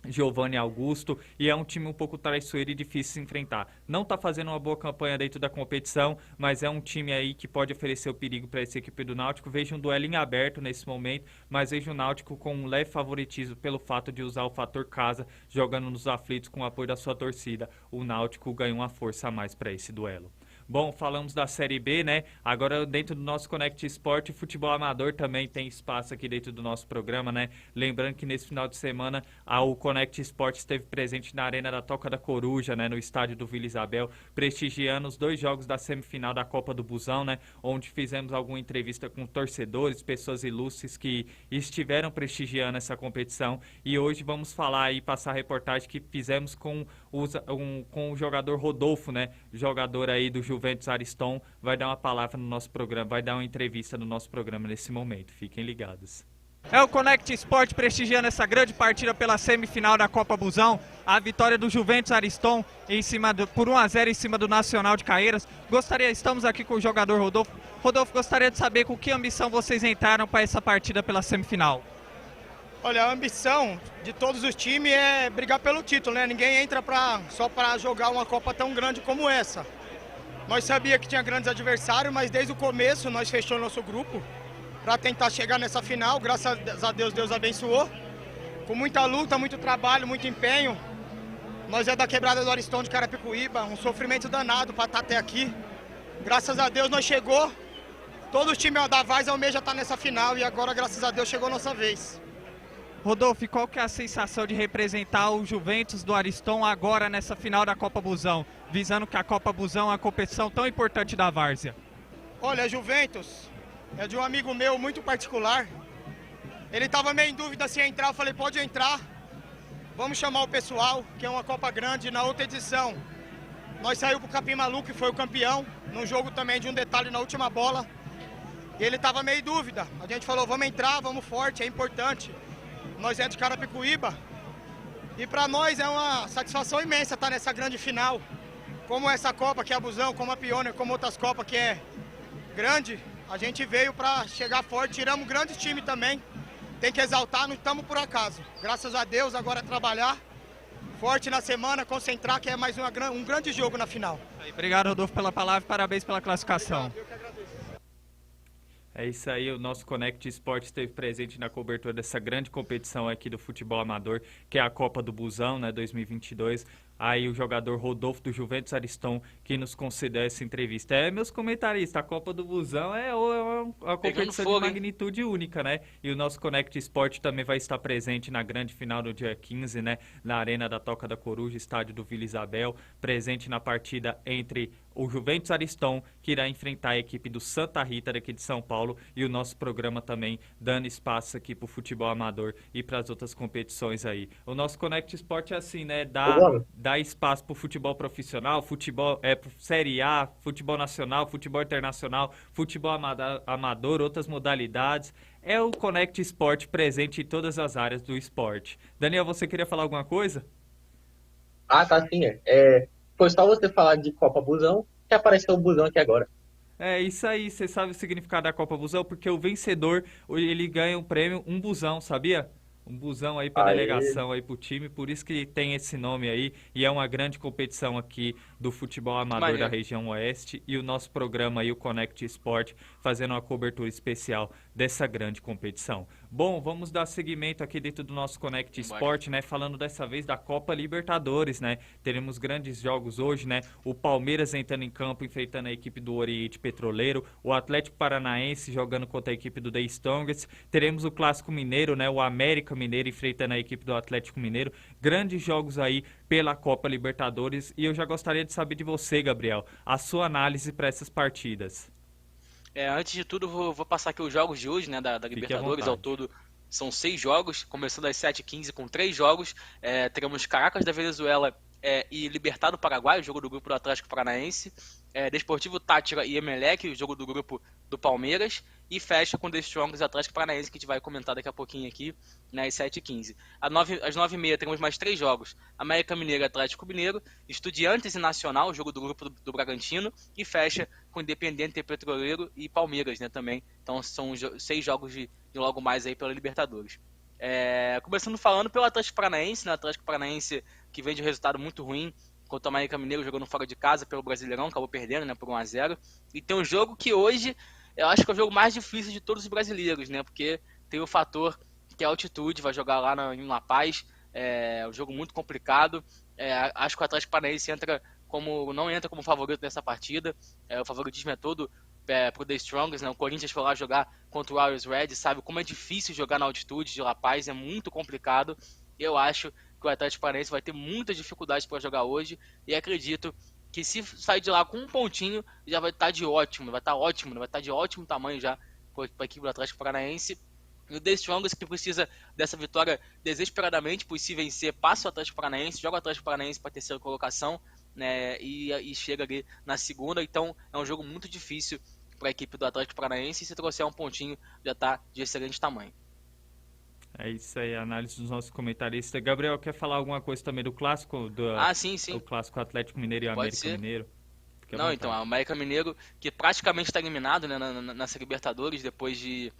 Giovanni Augusto, e é um time um pouco traiçoeiro e difícil de se enfrentar. Não está fazendo uma boa campanha dentro da competição, mas é um time aí que pode oferecer o perigo para essa equipe do Náutico. Vejo um duelo em aberto nesse momento, mas vejo o Náutico com um leve favoritismo pelo fato de usar o fator casa, jogando nos aflitos com o apoio da sua torcida. O Náutico ganhou uma força a mais para esse duelo. Bom, falamos da Série B, né? Agora, dentro do nosso Connect Sport, futebol amador também tem espaço aqui dentro do nosso programa, né? Lembrando que nesse final de semana, o Connect Sport esteve presente na Arena da Toca da Coruja, né? No estádio do Vila Isabel, prestigiando os 2 jogos da semifinal da Copa do Busão, né? Onde fizemos alguma entrevista com torcedores, pessoas ilustres que estiveram prestigiando essa competição. E hoje vamos falar aí, passar a reportagem que fizemos com o jogador Rodolfo, né? Jogador aí do Juventus Ariston, vai dar uma palavra no nosso programa, vai dar uma entrevista no nosso programa nesse momento. Fiquem ligados. É o Connect Sport prestigiando essa grande partida pela semifinal da Copa Busão. A vitória do Juventus Ariston por 1-0 em cima do Nacional de Caieiras. Estamos aqui com o jogador Rodolfo. Rodolfo, gostaria de saber com que ambição vocês entraram para essa partida pela semifinal. Olha, a ambição de todos os times é brigar pelo título, né? Ninguém entra só para jogar uma Copa tão grande como essa. Nós sabíamos que tinha grandes adversários, mas desde o começo nós fechamos nosso grupo para tentar chegar nessa final. Graças a Deus, Deus abençoou. Com muita luta, muito trabalho, muito empenho. Nós é da quebrada do Ariston de Carapicuíba, um sofrimento danado para estar até aqui. Graças a Deus nós chegou. Todo o time da Vaz almeja estar nessa final e agora, graças a Deus, chegou a nossa vez. Rodolfo, qual que é a sensação de representar o Juventus do Ariston agora nessa final da Copa Busão, visando que a Copa Busão é uma competição tão importante da Várzea? Olha, a Juventus é de um amigo meu muito particular. Ele estava meio em dúvida se ia entrar, eu falei, pode entrar. Vamos chamar o pessoal, que é uma Copa grande. Na outra edição, nós saímos pro Capim Maluco, que foi o campeão, num jogo também de um detalhe na última bola. E ele estava meio em dúvida. A gente falou, vamos entrar, vamos forte, é importante. Nós é de Carapicuíba e para nós é uma satisfação imensa estar nessa grande final. Como essa Copa que é a Busão, como a Pioneer, como outras Copas que é grande, a gente veio para chegar forte, tiramos um grande time também. Tem que exaltar, não estamos por acaso. Graças a Deus, agora é trabalhar forte na semana, concentrar, que é mais um grande jogo na final. Obrigado, Rodolfo, pela palavra e parabéns pela classificação. Obrigado, eu que agradeço. É isso aí, o nosso Connect Sport esteve presente na cobertura dessa grande competição aqui do futebol amador, que é a Copa do Busão, né, 2022. Aí o jogador Rodolfo do Juventus Ariston que nos concedeu essa entrevista. Meus comentaristas, a Copa do Busão é uma competição de magnitude única, né? E o nosso Connect Sport também vai estar presente na grande final no dia 15, né? Na Arena da Toca da Coruja, estádio do Vila Isabel, presente na partida entre o Juventus Ariston, que irá enfrentar a equipe do Santa Rita daqui de São Paulo, e o nosso programa também dando espaço aqui para o futebol amador e para as outras competições aí. O nosso Connect Sport é assim, né? Dá espaço para o futebol profissional, futebol Série A, futebol nacional, futebol internacional, futebol amador, outras modalidades. É o Connect Sport presente em todas as áreas do esporte. Daniel, você queria falar alguma coisa? Ah, tá sim. Foi só você falar de Copa Busão que apareceu o Busão aqui agora. É isso aí, você sabe o significado da Copa Busão? Porque o vencedor, ele ganha um prêmio, um busão, sabia? Um busão aí para delegação aí pro time, por isso que tem esse nome aí, e é uma grande competição aqui do futebol amador da Maneiro. região oeste, e o nosso programa aí, o Connect Sport, fazendo uma cobertura especial dessa grande competição. Bom, vamos dar seguimento aqui dentro do nosso Connect Bora. Sport, né? Falando dessa vez da Copa Libertadores, né? Teremos grandes jogos hoje, né? O Palmeiras entrando em campo, enfrentando a equipe do Oriente Petroleiro, o Atlético Paranaense jogando contra a equipe do The Strongest. Teremos o Clássico Mineiro, né? O América Mineiro enfrentando a equipe do Atlético Mineiro. Grandes jogos aí pela Copa Libertadores, e eu já gostaria de saber de você, Gabriel, a sua análise para essas partidas. Antes de tudo, vou passar aqui os jogos de hoje, né, da Fique à Libertadores. Ao vontade. todo são 6 jogos, começando às 7h15 com 3 jogos. Teremos Caracas da Venezuela e Libertad do Paraguai, o jogo do grupo do Atlético Paranaense. Desportivo Táchira e Emelec, o jogo do grupo do Palmeiras. E fecha com The Strongest e Atlético Paranaense, que a gente vai comentar daqui a pouquinho aqui, né, às 7h15. Às 9h30 teremos mais 3 jogos. América Mineiro e Atlético Mineiro, Estudiantes e Nacional, o jogo do grupo do Bragantino. E fecha com Independiente Petroleiro e Palmeiras, né, também. Então são 6 jogos de logo mais aí pela Libertadores. Começando falando pelo Atlético Paranaense, né, Atlético Paranaense que vem de um resultado muito ruim contra o América Mineiro, jogando fora de casa pelo Brasileirão, acabou perdendo, né, por 1-0. E tem um jogo que hoje eu acho que é o jogo mais difícil de todos os brasileiros, né, porque tem o fator que é a altitude, vai jogar lá em La Paz, um jogo muito complicado. Acho que o Atlético Paranaense não entra como favorito nessa partida. O favoritismo é todo pro The Strongest, né? O Corinthians foi lá jogar contra o Warriors Red, sabe como é difícil jogar na altitude de La Paz, é muito complicado. Eu acho que o Atlético Paranaense vai ter muitas dificuldades para jogar hoje, e acredito que se sair de lá com um pontinho, já vai estar de ótimo, vai estar de ótimo tamanho já para a equipe do Atlético Paranaense. E o The Strongest, que precisa dessa vitória desesperadamente, pois se vencer, passa o Atlético Paranaense, joga o Atlético Paranaense para a terceira colocação, né, e chega ali na segunda. Então é um jogo muito difícil para a equipe do Atlético Paranaense, e se trouxer um pontinho já está de excelente tamanho. É isso aí, a análise dos nossos comentaristas. Gabriel, quer falar alguma coisa também do clássico? Sim. O clássico Atlético Mineiro e Pode América ser. Mineiro? Fique à Não, vontade. então, o América Mineiro, que praticamente está eliminado, né, nessa Libertadores, depois de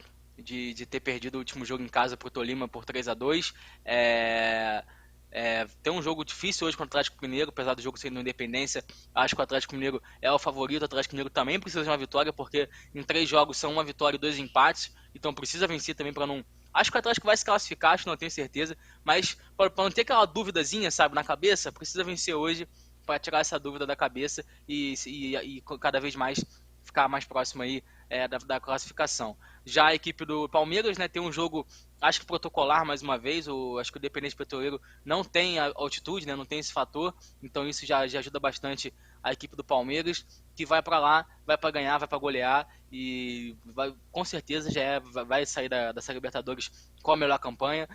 ter perdido o último jogo em casa pro Tolima por 3-2. Tem um jogo difícil hoje contra o Atlético Mineiro, apesar do jogo ser no Independência. Acho que o Atlético Mineiro é o favorito. O Atlético Mineiro também precisa de uma vitória, porque em 3 jogos são 1 vitória e 2 empates, então precisa vencer também para não... Acho que o Atlético vai se classificar, acho que não tenho certeza, mas para não ter aquela duvidazinha, sabe, na cabeça, precisa vencer hoje para tirar essa dúvida da cabeça e cada vez mais ficar mais próximo aí da classificação. Já a equipe do Palmeiras, né, tem um jogo, acho que protocolar mais uma vez. Acho que o Independente Petroleiro não tem a altitude, né, não tem esse fator, então isso já ajuda bastante a equipe do Palmeiras, que vai para lá, vai para ganhar, vai para golear, e com certeza vai sair dessa Libertadores com a melhor campanha.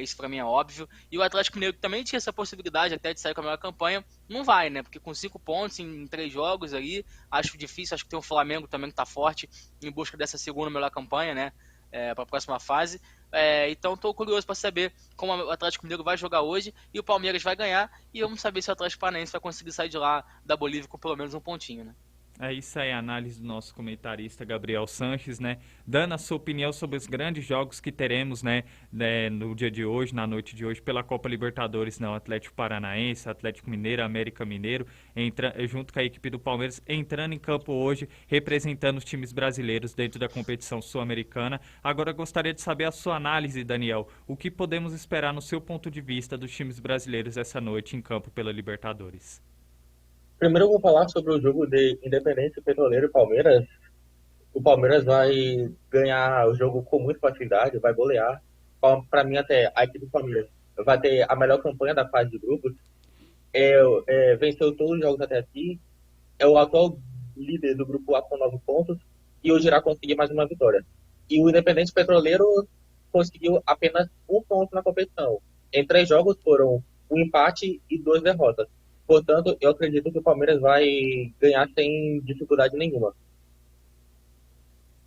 Isso para mim é óbvio. E o Atlético Mineiro também tinha essa possibilidade até de sair com a melhor campanha, não vai, né, porque com 5 pontos em 3 jogos aí, acho difícil. Acho que tem o Flamengo também que tá forte em busca dessa segunda melhor campanha, né, para a próxima fase. Então estou curioso para saber como o Atlético Mineiro vai jogar hoje, e o Palmeiras vai ganhar, e vamos saber se o Atlético Paranaense vai conseguir sair de lá da Bolívia com pelo menos um pontinho, né. É isso aí, a análise do nosso comentarista Gabriel Sanches, né? Dando a sua opinião sobre os grandes jogos que teremos, né, no dia de hoje, na noite de hoje, pela Copa Libertadores, né? O Atlético Paranaense, Atlético Mineiro, América Mineiro, junto com a equipe do Palmeiras, entrando em campo hoje, representando os times brasileiros dentro da competição sul-americana. Agora eu gostaria de saber a sua análise, Daniel. O que podemos esperar, no seu ponto de vista, dos times brasileiros essa noite em campo pela Libertadores? Primeiro eu vou falar sobre o jogo de Independente Petroleiro e Palmeiras. O Palmeiras vai ganhar o jogo com muita facilidade, vai golear. Para mim, até a equipe do Palmeiras vai ter a melhor campanha da fase de grupos. Venceu todos os jogos até aqui. É o atual líder do grupo A com 9 pontos. E hoje irá conseguir mais uma vitória. E o Independente Petroleiro conseguiu apenas 1 ponto na competição. Em 3 jogos foram 1 empate e 2 derrotas. Portanto, eu acredito que o Palmeiras vai ganhar sem dificuldade nenhuma.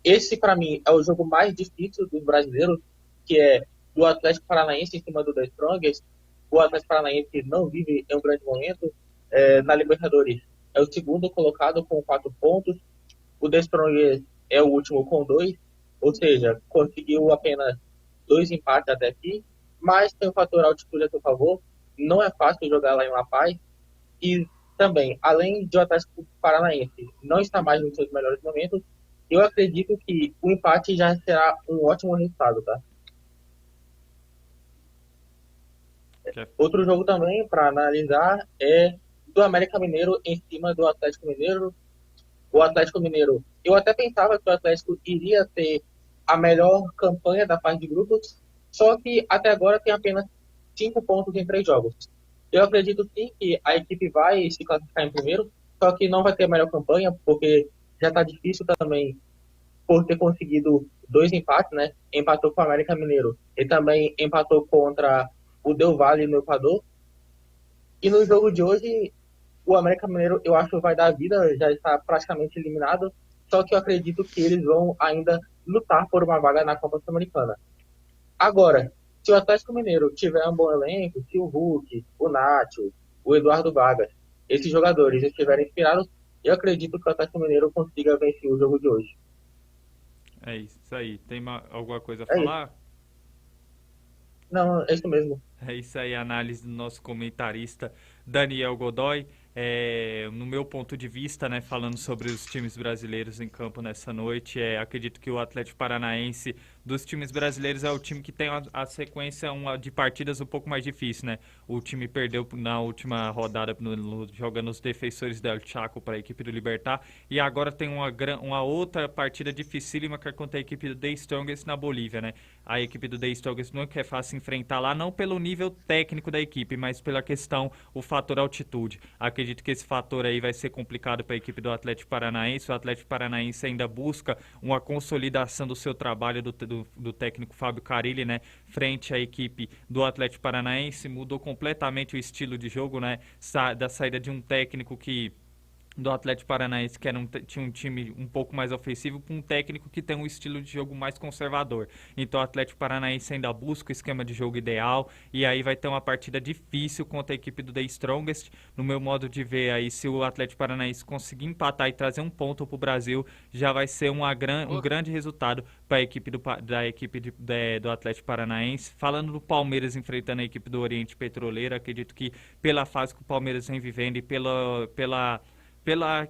Esse, para mim, é o jogo mais difícil dos brasileiros, que é do Atlético Paranaense em cima do The Strongest. O Atlético Paranaense não vive em um grande momento. Na Libertadores é o segundo colocado com 4 pontos. O The Strongest é o último com 2. Ou seja, conseguiu apenas 2 empates até aqui. Mas tem o fator altitude a seu favor. Não é fácil jogar lá em La Paz. E também, além de o Atlético Paranaense não estar mais nos seus melhores momentos, eu acredito que o empate já será um ótimo resultado, tá? Outro jogo também para analisar é do América Mineiro em cima do Atlético Mineiro. O Atlético Mineiro, eu até pensava que o Atlético iria ter a melhor campanha da fase de grupos, só que até agora tem apenas 5 pontos em 3 jogos. Eu acredito sim que a equipe vai se classificar em primeiro, só que não vai ter a melhor campanha, porque já está difícil também por ter conseguido 2 empates, né? Empatou com o América Mineiro e também empatou contra o Del Valle no Equador. E no jogo de hoje, o América Mineiro, eu acho, vai dar vida, já está praticamente eliminado, só que eu acredito que eles vão ainda lutar por uma vaga na Copa Sul-Americana. Agora, se o Atlético Mineiro tiver um bom elenco, se o Hulk, o Nacho, o Eduardo Vargas, esses jogadores estiverem inspirados, eu acredito que o Atlético Mineiro consiga vencer o jogo de hoje. É isso aí. Tem alguma coisa a É falar? Não, é isso mesmo. É isso aí, a análise do nosso comentarista Daniel Godoy. No meu ponto de vista, né, falando sobre os times brasileiros em campo nessa noite, acredito que o Atlético Paranaense dos times brasileiros é o time que tem a sequência de partidas um pouco mais difícil, né? O time perdeu na última rodada jogando os Defensores del Chaco para a equipe do Libertad e agora tem uma outra partida dificílima que é contra a equipe do The Strongest na Bolívia, né? A equipe do The Strongest não é fácil enfrentar lá, não pelo nível técnico da equipe, mas pela questão, o fator altitude. Acredito que esse fator aí vai ser complicado para a equipe do Atlético Paranaense. O Atlético Paranaense ainda busca uma consolidação do seu trabalho do técnico Fábio Carille, né? Frente à equipe do Atlético Paranaense, mudou completamente o estilo de jogo, né? Da saída de um técnico do Atlético Paranaense, que tinha um time um pouco mais ofensivo, com um técnico que tem um estilo de jogo mais conservador. Então o Atlético Paranaense ainda busca o esquema de jogo ideal, e aí vai ter uma partida difícil contra a equipe do The Strongest. No meu modo de ver, aí, se o Atlético Paranaense conseguir empatar e trazer um ponto para o Brasil, já vai ser um grande resultado para a equipe do Atlético Paranaense. Falando do Palmeiras enfrentando a equipe do Oriente Petroleiro, acredito que pela fase que o Palmeiras vem vivendo e pela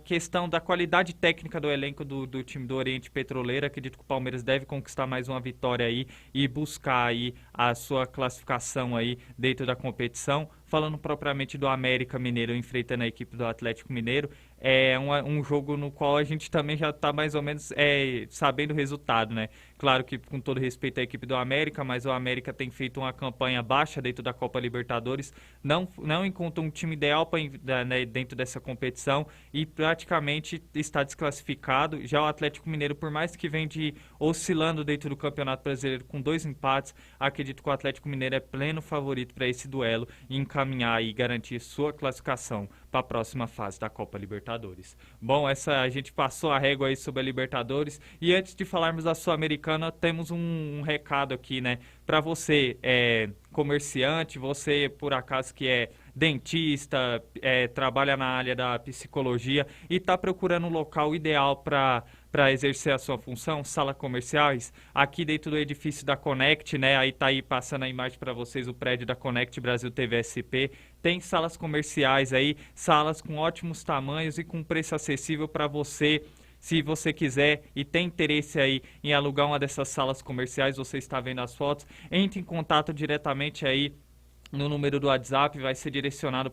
questão da qualidade técnica do elenco do time do Oriente Petroleiro, acredito que o Palmeiras deve conquistar mais uma vitória aí e buscar aí a sua classificação aí dentro da competição. Falando propriamente do América Mineiro enfrentando a equipe do Atlético Mineiro, é um jogo no qual a gente também já está mais ou menos sabendo o resultado, né? Claro que com todo respeito à equipe do América, mas o América tem feito uma campanha baixa dentro da Copa Libertadores, não encontra um time ideal né, dentro dessa competição e praticamente está desclassificado. Já o Atlético Mineiro, por mais que vem oscilando dentro do Campeonato Brasileiro com 2 empates, acredito que o Atlético Mineiro é pleno favorito para esse duelo e encaminhar e garantir sua classificação para a próxima fase da Copa Libertadores. Bom, a gente passou a régua aí sobre a Libertadores e antes de falarmos da Sul-Americana, temos um recado aqui, né? Para você, comerciante, você por acaso que é dentista, trabalha na área da psicologia e está procurando um local ideal para exercer a sua função, salas comerciais, aqui dentro do edifício da Connect, né? Aí tá aí passando a imagem para vocês o prédio da Connect Brasil TV SP. Tem salas comerciais aí, salas com ótimos tamanhos e com preço acessível para você. Se você quiser e tem interesse aí em alugar uma dessas salas comerciais, você está vendo as fotos, entre em contato diretamente aí no número do WhatsApp, vai ser direcionado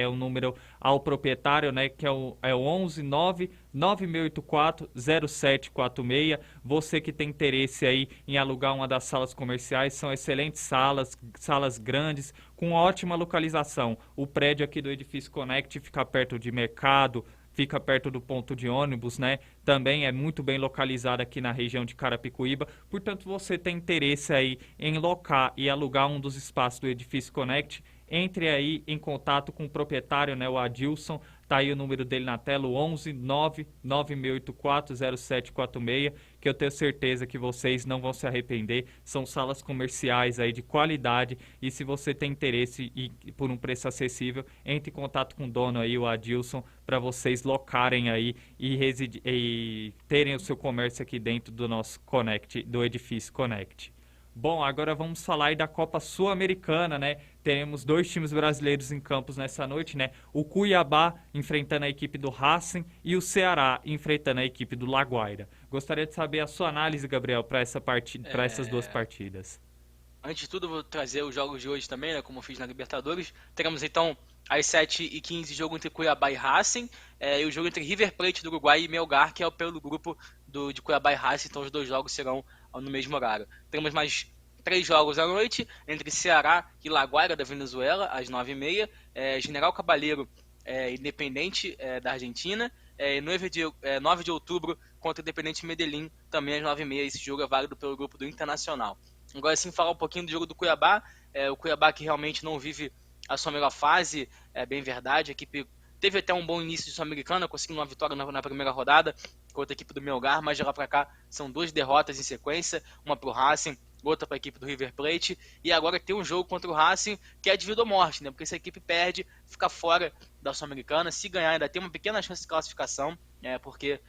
o número ao proprietário, né, que é o 11 9 9684 0746. Você que tem interesse aí em alugar uma das salas comerciais, são excelentes salas grandes, com ótima localização. O prédio aqui do Edifício Connect fica perto de mercado, fica perto do ponto de ônibus, né? Também é muito bem localizado aqui na região de Carapicuíba. Portanto, você tem interesse aí em locar e alugar um dos espaços do Edifício Connect, entre aí em contato com o proprietário, né, o Adilson. Tá aí o número dele na tela, o 11 9 9684 0746, que eu tenho certeza que vocês não vão se arrepender. São salas comerciais aí de qualidade e se você tem interesse e por um preço acessível, entre em contato com o dono aí, o Adilson, para vocês locarem aí e terem o seu comércio aqui dentro do nosso Connect, do Edifício Connect. Bom, agora vamos falar aí da Copa Sul-Americana, né? teremos 2 times brasileiros em campos nessa noite, né? O Cuiabá enfrentando a equipe do Racing e o Ceará enfrentando a equipe do Laguaira. Gostaria de saber a sua análise, Gabriel, para essas 2 partidas. Antes de tudo, vou trazer os jogos de hoje também, né, como eu fiz na Libertadores. Teremos então às 7h15 jogo entre Cuiabá e Racing, e o jogo entre River Plate do Uruguai e Melgar, que é pelo grupo de Cuiabá e Racing, então os 2 jogos serão no mesmo horário. Teremos mais 3 jogos à noite, entre Ceará e Laguaira da Venezuela, às 9h30, General Cabaleiro Independente da Argentina, 9 de outubro contra Independente Medellín, também às 9h30. Esse jogo é válido pelo grupo do Internacional. Agora sim, falar um pouquinho do jogo do Cuiabá. O Cuiabá que realmente não vive a sua melhor fase, é bem verdade. A equipe teve até um bom início de Sul-Americana, conseguindo uma vitória na primeira rodada contra a equipe do Melgar, mas de lá para cá são 2 derrotas em sequência, uma para o Racing, outra para a equipe do River Plate, e agora tem um jogo contra o Racing que é de vida ou morte, né? Porque se a equipe perde, fica fora da Sul-Americana. Se ganhar, ainda tem uma pequena chance de classificação, porque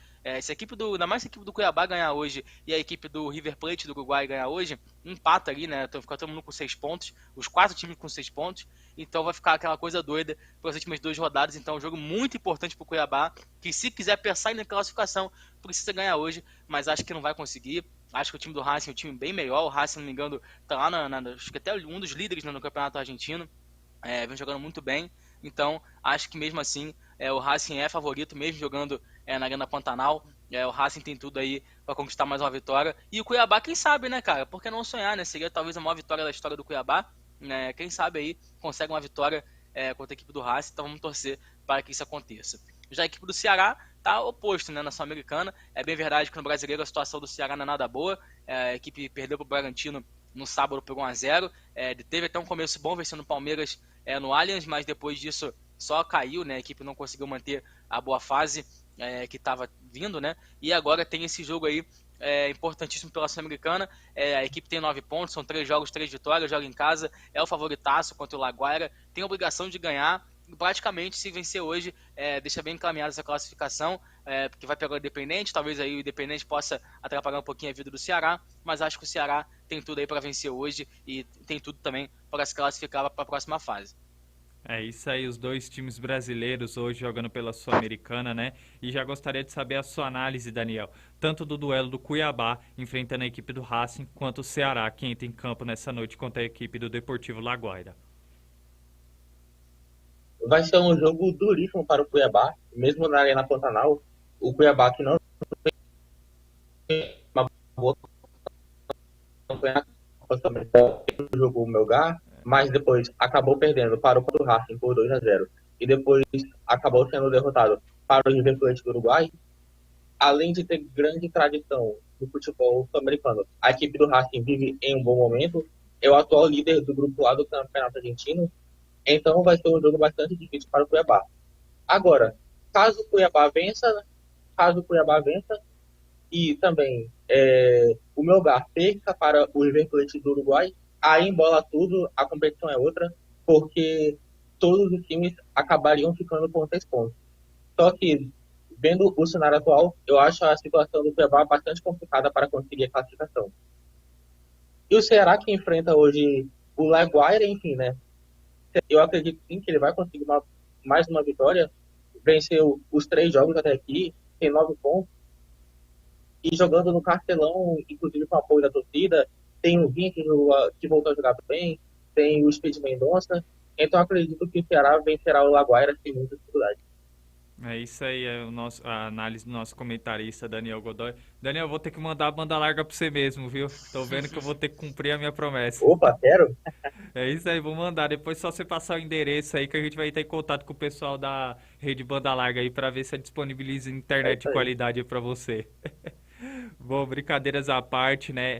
se a equipe ainda mais se a equipe do Cuiabá ganhar hoje e a equipe do River Plate do Uruguai ganhar hoje, empata ali, né? Então fica todo mundo com 6 pontos, os 4 times com 6 pontos, então vai ficar aquela coisa doida pelas últimas 2 rodadas. Então é um jogo muito importante para o Cuiabá, que se quiser pensar na classificação, precisa ganhar hoje, mas acho que não vai conseguir. Acho que o time do Racing é um time bem melhor. O Racing, se não me engano, está lá acho que até um dos líderes, né, no campeonato argentino, vem jogando muito bem. Então acho que mesmo assim o Racing é favorito, mesmo jogando na Arena Pantanal. O Racing tem tudo aí para conquistar mais uma vitória. E o Cuiabá, quem sabe, né, cara? Por que não sonhar, né? Seria talvez a maior vitória da história do Cuiabá. Quem sabe aí consegue uma vitória contra a equipe do Racing. Então vamos torcer para que isso aconteça. Já a equipe do Ceará está oposto, né, na Sul-Americana. É bem verdade que no Brasileiro a situação do Ceará não é nada boa. A equipe perdeu para o Bragantino no sábado por 1-0. Teve até um começo bom vencendo o Palmeiras no Allianz, mas depois disso só caiu, né? A equipe não conseguiu manter a boa fase que estava vindo, né? E agora tem esse jogo aí importantíssimo pela Sul-Americana. A equipe tem 9 pontos, são 3 jogos, 3 vitórias, joga em casa, é o favoritaço contra o Laguaira, tem a obrigação de ganhar. Praticamente, se vencer hoje, deixa bem encaminhada essa classificação, porque vai pegar o Independente. Talvez aí o Independente possa atrapalhar um pouquinho a vida do Ceará, mas acho que o Ceará tem tudo aí para vencer hoje e tem tudo também para se classificar para a próxima fase. É isso aí, os 2 times brasileiros hoje jogando pela Sul-Americana, né? E já gostaria de saber a sua análise, Daniel, tanto do duelo do Cuiabá enfrentando a equipe do Racing, quanto o Ceará, que entra em campo nessa noite contra a equipe do Deportivo Laguaira. Vai ser um jogo duríssimo para o Cuiabá, mesmo na Arena Pantanal. O Cuiabá que não tem uma boa campanha jogou o Melgar, mas depois acabou perdendo para o Racing por 2-0 e depois acabou sendo derrotado para o River Plate do Uruguai. Além de ter grande tradição no futebol sul-americano, a equipe do Racing vive em um bom momento, é o atual líder do grupo A do Campeonato Argentino, então vai ser um jogo bastante difícil para o Cuiabá. Agora, caso o Cuiabá vença e também o Melgar perca para o River Plate do Uruguai, aí embola tudo, a competição é outra, porque todos os times acabariam ficando com 6 pontos. Só que, vendo o cenário atual, eu acho a situação do Cuiabá bastante complicada para conseguir a classificação. E o Ceará, que enfrenta hoje o Laguaira, enfim, né? Eu acredito sim que ele vai conseguir mais uma vitória. Venceu os 3 jogos até aqui, tem 9 pontos. E jogando no Castelão, inclusive com o apoio da torcida, tem o Vinha que voltou a jogar bem, tem o Speed Mendonça. Então acredito que o Ceará vencerá o Laguaira sem muita dificuldade. É isso aí, a análise do nosso comentarista, Daniel Godoy. Daniel, eu vou ter que mandar a banda larga pra você mesmo, viu? Tô vendo que eu vou ter que cumprir a minha promessa. Opa, quero? É isso aí, vou mandar. Depois só você passar o endereço aí que a gente vai ter contato com o pessoal da rede banda larga aí pra ver se disponibiliza internet de qualidade aí pra você. Bom, brincadeiras à parte, né?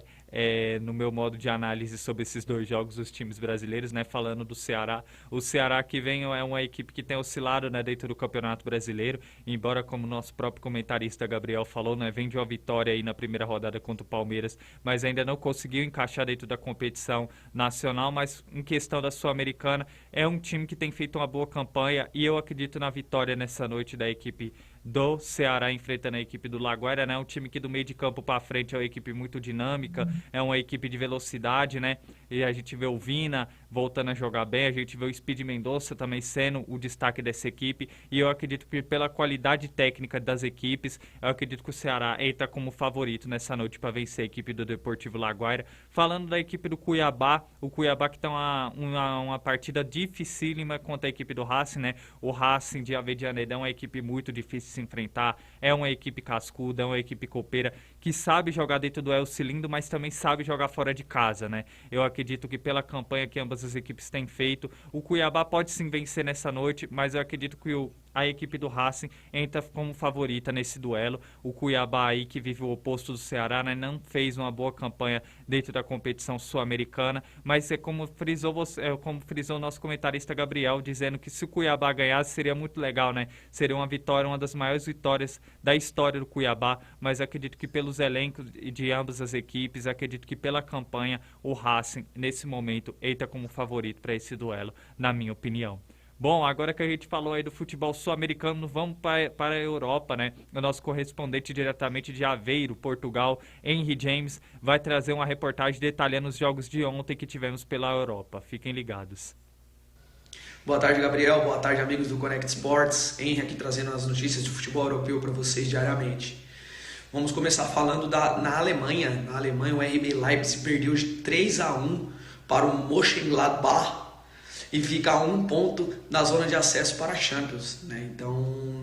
No meu modo de análise sobre esses 2 jogos, os times brasileiros, né? Falando do Ceará. O Ceará que vem é uma equipe que tem oscilado, né, dentro do Campeonato Brasileiro, embora, como nosso próprio comentarista Gabriel falou, né, vem de uma vitória aí na primeira rodada contra o Palmeiras, mas ainda não conseguiu encaixar dentro da competição nacional, mas em questão da Sul-Americana, é um time que tem feito uma boa campanha e eu acredito na vitória nessa noite da equipe do Ceará enfrentando a equipe do Laguaira, né? Um time que do meio de campo para frente é uma equipe muito dinâmica, é uma equipe de velocidade, né? E a gente vê o Vina voltando a jogar bem, a gente vê o Speed Mendonça também sendo o destaque dessa equipe, e eu acredito que pela qualidade técnica das equipes, eu acredito que o Ceará entra como favorito nessa noite para vencer a equipe do Deportivo Laguaira. Falando da equipe do Cuiabá, o Cuiabá que está uma partida dificílima contra a equipe do Racing, né? O Racing de Avejaneda é uma equipe muito difícil de se enfrentar, é uma equipe cascuda, é uma equipe copeira, que sabe jogar dentro do El Cilindro, mas também sabe jogar fora de casa, né? Eu acredito que pela campanha que ambas as equipes têm feito, o Cuiabá pode sim vencer nessa noite, mas eu acredito que a equipe do Racing entra como favorita nesse duelo. O Cuiabá aí, que vive o oposto do Ceará, né, não fez uma boa campanha dentro da competição sul-americana, mas como frisou o nosso comentarista Gabriel, dizendo que se o Cuiabá ganhasse seria muito legal, né? Seria uma vitória, uma das maiores vitórias da história do Cuiabá, mas acredito que pelos elencos de ambas as equipes, acredito que pela campanha, o Racing, nesse momento, entra como favorito para esse duelo, na minha opinião. Bom, agora que a gente falou aí do futebol sul-americano, vamos para a Europa, né? O nosso correspondente diretamente de Aveiro, Portugal, Henry James, vai trazer uma reportagem detalhando os jogos de ontem que tivemos pela Europa. Fiquem ligados. Boa tarde, Gabriel. Boa tarde, amigos do Connect Sports. Henry aqui trazendo as notícias de futebol europeu para vocês diariamente. Vamos começar falando na Alemanha. Na Alemanha, o RB Leipzig perdeu de 3-1 para o Mönchengladbach e fica a 1 ponto na zona de acesso para a Champions, né? Então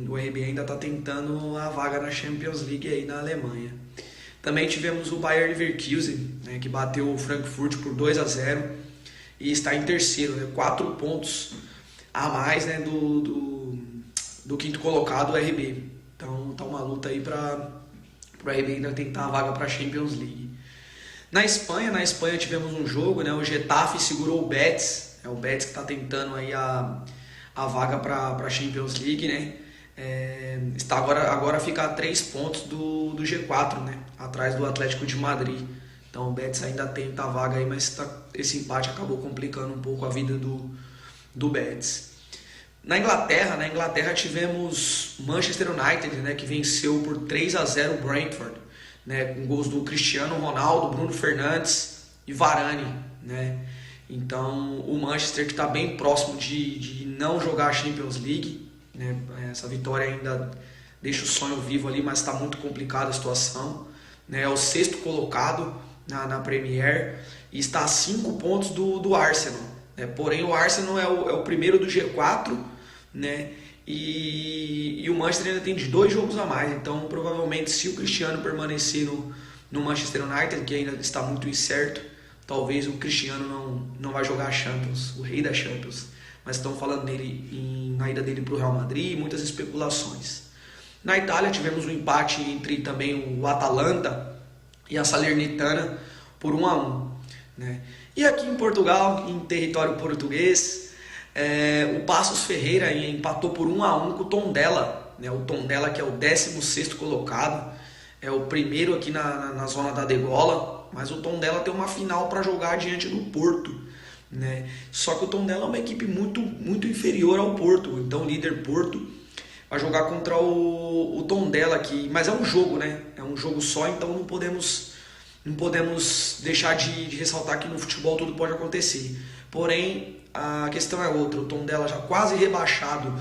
o RB ainda está tentando a vaga na Champions League aí na Alemanha. Também tivemos o Bayer Leverkusen, né, que bateu o Frankfurt por 2-0 e está em terceiro, né, 4 pontos a mais, né, do quinto colocado, o RB. Então tá uma luta aí para o RB ainda tentar a vaga para a Champions League. Na Espanha tivemos um jogo, né, o Getafe segurou o Betis. É o Betis que está tentando aí a vaga para a Champions League, né? Está agora fica a 3 pontos do G4, né? Atrás do Atlético de Madrid. Então o Betis ainda tenta a vaga aí, mas esse empate acabou complicando um pouco a vida do Betis. Na Inglaterra tivemos Manchester United, né? Que venceu por 3-0 o Brentford, né? Com gols do Cristiano Ronaldo, Bruno Fernandes e Varane, né? Então o Manchester, que está bem próximo de não jogar a Champions League, né? Essa vitória ainda deixa o sonho vivo ali, mas está muito complicada a situação, né? É o 6º colocado na Premier e está a 5 pontos do Arsenal, né? Porém o Arsenal é o primeiro do G4, né? E o Manchester ainda tem 2 jogos a mais, então provavelmente se o Cristiano permanecer no Manchester United, que ainda está muito incerto, talvez o Cristiano não vai jogar a Champions, o rei da Champions. Mas estão falando na ida dele para o Real Madrid, muitas especulações. Na Itália tivemos um empate entre também o Atalanta e a Salernitana por 1-1. Né? E aqui em Portugal, em território português, o Passos Ferreira empatou por 1-1 com o Tondela. Né? O Tondela, que é o 16º colocado, é o primeiro aqui na zona da degola. Mas o Tondela tem uma final para jogar diante do Porto, né? Só que o Tondela é uma equipe muito, muito inferior ao Porto. Então o líder Porto vai jogar contra o Tondela aqui. Mas é um jogo, né? É um jogo só, então não podemos deixar de ressaltar que no futebol tudo pode acontecer. Porém, a questão é outra. O Tondela já quase rebaixado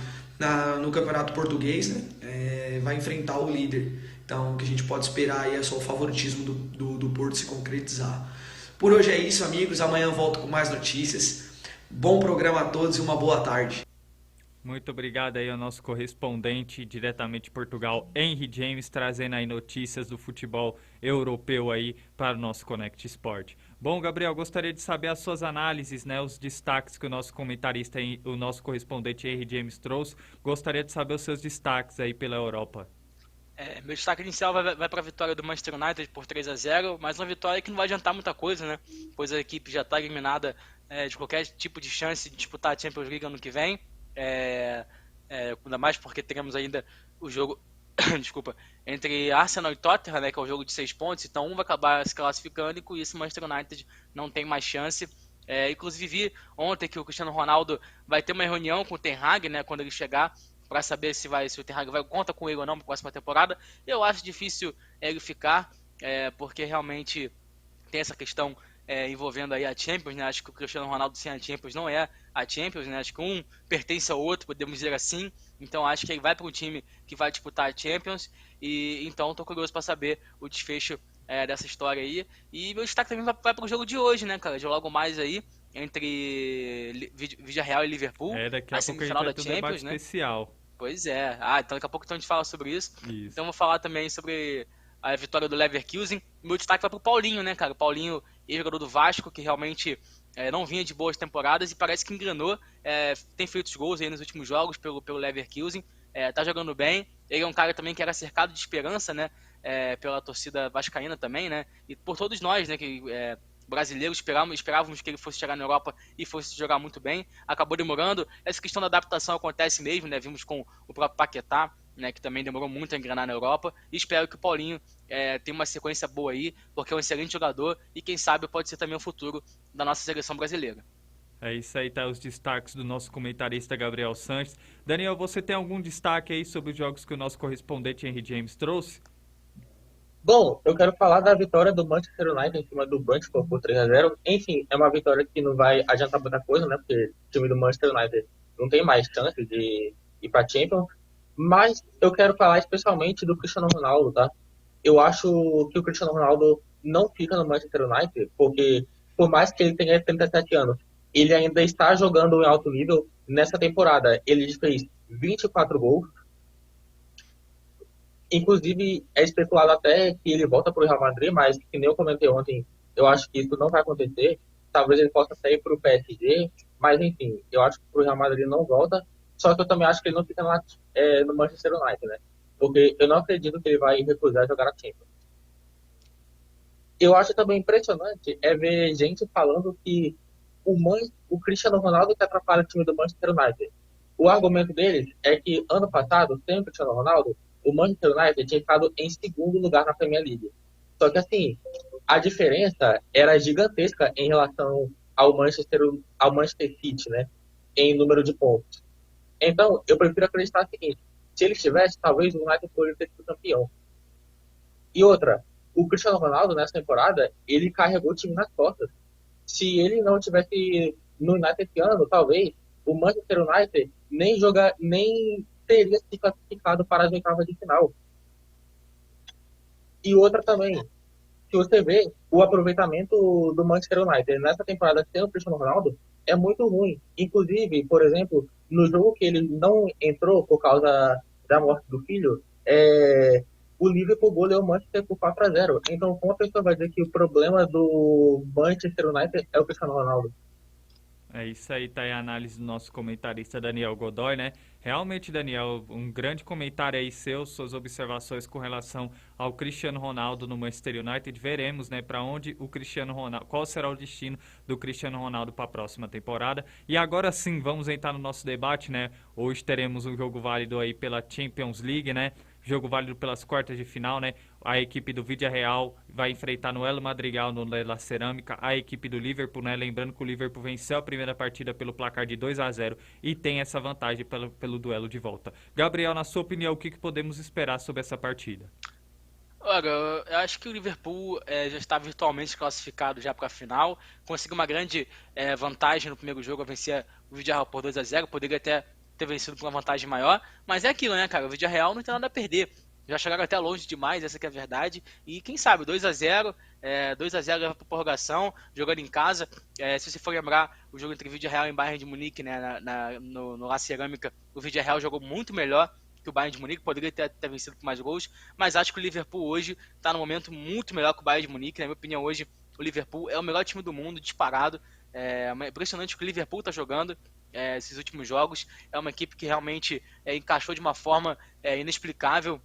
no Campeonato Português, né? Vai enfrentar o líder. Então, o que a gente pode esperar aí é só o favoritismo do Porto se concretizar. Por hoje é isso, amigos. Amanhã volto com mais notícias. Bom programa a todos e uma boa tarde. Muito obrigado aí ao nosso correspondente diretamente de Portugal, Henry James, trazendo aí notícias do futebol europeu aí para o nosso Connect Sport. Bom, Gabriel, gostaria de saber as suas análises, né, os destaques que o nosso comentarista, o nosso correspondente Henry James trouxe. Gostaria de saber os seus destaques aí pela Europa. Meu destaque inicial vai para a vitória do Manchester United por 3-0, mas uma vitória que não vai adiantar muita coisa, né? Pois a equipe já está eliminada de qualquer tipo de chance de disputar a Champions League ano que vem. Ainda mais porque teremos ainda o jogo desculpa, entre Arsenal e Tottenham, né, que é o jogo de 6 pontos, então um vai acabar se classificando e com isso o Manchester United não tem mais chance. Inclusive vi ontem que o Cristiano Ronaldo vai ter uma reunião com o Ten Hag, né, quando ele chegar, para saber se o Ten Hag conta com ele ou não para a próxima temporada. Eu acho difícil ele ficar, porque realmente tem essa questão envolvendo aí a Champions, né? Acho que o Cristiano Ronaldo sem a Champions não é a Champions, né? Acho que um pertence ao outro, podemos dizer assim. Então acho que ele vai para um time que vai disputar a Champions, e então estou curioso para saber o desfecho dessa história aí. E meu destaque também vai para o jogo de hoje, né, cara? De logo mais aí entre Villarreal e Liverpool, daqui a a pouco a gente semifinal vai da ter um debate Champions, né? especial. Pois é. Então daqui a pouco a gente fala sobre isso. Isso. Então vou falar também sobre a vitória do Leverkusen. Meu destaque vai pro Paulinho, né, cara? O Paulinho, ex-jogador do Vasco, que realmente não vinha de boas temporadas e parece que engrenou. Tem feito os gols aí nos últimos jogos pelo Leverkusen. Tá jogando bem. Ele é um cara também que era cercado de esperança, né? Pela torcida vascaína também, né? E por todos nós, né? Que brasileiros esperávamos que ele fosse chegar na Europa e fosse jogar muito bem. Acabou demorando. Essa questão da adaptação acontece mesmo, né? Vimos com o próprio Paquetá, né, que também demorou muito a engrenar na Europa. E espero que o Paulinho tenha uma sequência boa aí, porque é um excelente jogador e quem sabe pode ser também o futuro da nossa seleção brasileira. É isso aí, tá os destaques do nosso comentarista Gabriel Sanches. Daniel, você tem algum destaque aí sobre os jogos que o nosso correspondente Henry James trouxe? Bom, eu quero falar da vitória do Manchester United em cima do Brentford por 3-0. Enfim, é uma vitória que não vai adiantar muita coisa, né? Porque o time do Manchester United não tem mais chance de ir para Champions. Mas eu quero falar especialmente do Cristiano Ronaldo, tá? Eu acho que o Cristiano Ronaldo não fica no Manchester United, porque por mais que ele tenha 37 anos, ele ainda está jogando em alto nível. Nessa temporada, ele fez 24 gols. Inclusive, é especulado até que ele volta para o Real Madrid, mas que nem eu comentei ontem, eu acho que isso não vai acontecer. Talvez ele possa sair para o PSG, mas enfim, eu acho que para o Real Madrid não volta. Só que eu também acho que ele não fica no Manchester United, né? Porque eu não acredito que ele vai recusar jogar a Champions. Eu acho também impressionante ver gente falando que o Cristiano Ronaldo que atrapalha o time do Manchester United. O argumento deles é que ano passado, sem o Cristiano Ronaldo, o Manchester United tinha ficado em segundo lugar na Premier League. Só que assim, a diferença era gigantesca em relação ao Manchester City, né? Em número de pontos. Então, eu prefiro acreditar o seguinte: se ele estivesse, talvez o United poderia ter sido campeão. E outra, o Cristiano Ronaldo, nessa temporada, ele carregou o time nas costas. Se ele não tivesse no United esse ano, talvez o Manchester United nem teria se classificado para as oitavas de final. E outra também, se você vê o aproveitamento do Manchester United nessa temporada sem o Cristiano Ronaldo, é muito ruim. Inclusive, por exemplo, no jogo que ele não entrou por causa da morte do filho, o Liverpool goleou o Manchester por 4-0. Então, como a pessoa vai dizer que o problema do Manchester United é o Cristiano Ronaldo? É isso aí, tá aí a análise do nosso comentarista Daniel Godoy, né? Realmente, Daniel, um grande comentário aí seu, suas observações com relação ao Cristiano Ronaldo no Manchester United. Veremos, né, para onde o Cristiano Ronaldo, qual será o destino do Cristiano Ronaldo para a próxima temporada. E agora sim, vamos entrar no nosso debate, né? Hoje teremos um jogo válido aí pela Champions League, né? Jogo válido pelas quartas de final, né? A equipe do Villarreal vai enfrentar no El Madrigal, no La Cerâmica, a equipe do Liverpool, né? Lembrando que o Liverpool venceu a primeira partida pelo placar de 2-0 e tem essa vantagem pelo duelo de volta. Gabriel, na sua opinião, o que podemos esperar sobre essa partida? Olha, eu acho que o Liverpool já está virtualmente classificado já para a final. Conseguiu uma grande vantagem no primeiro jogo, a vencer o Villarreal por 2-0. Poderia até ter vencido com uma vantagem maior, mas é aquilo, né, cara? O Villarreal não tem nada a perder. Já chegaram até longe demais, essa que é a verdade. E quem sabe, 2-0, 2-0 leva para prorrogação, jogando em casa. Se você for lembrar, o jogo entre Villarreal e Bayern de Munique, né, no La Cerâmica, o Villarreal jogou muito melhor que o Bayern de Munique, poderia ter vencido com mais gols, mas acho que o Liverpool hoje está num momento muito melhor que o Bayern de Munique. Na minha opinião, hoje o Liverpool é o melhor time do mundo, disparado. É impressionante o que o Liverpool está jogando esses últimos jogos. É uma equipe que realmente encaixou de uma forma inexplicável,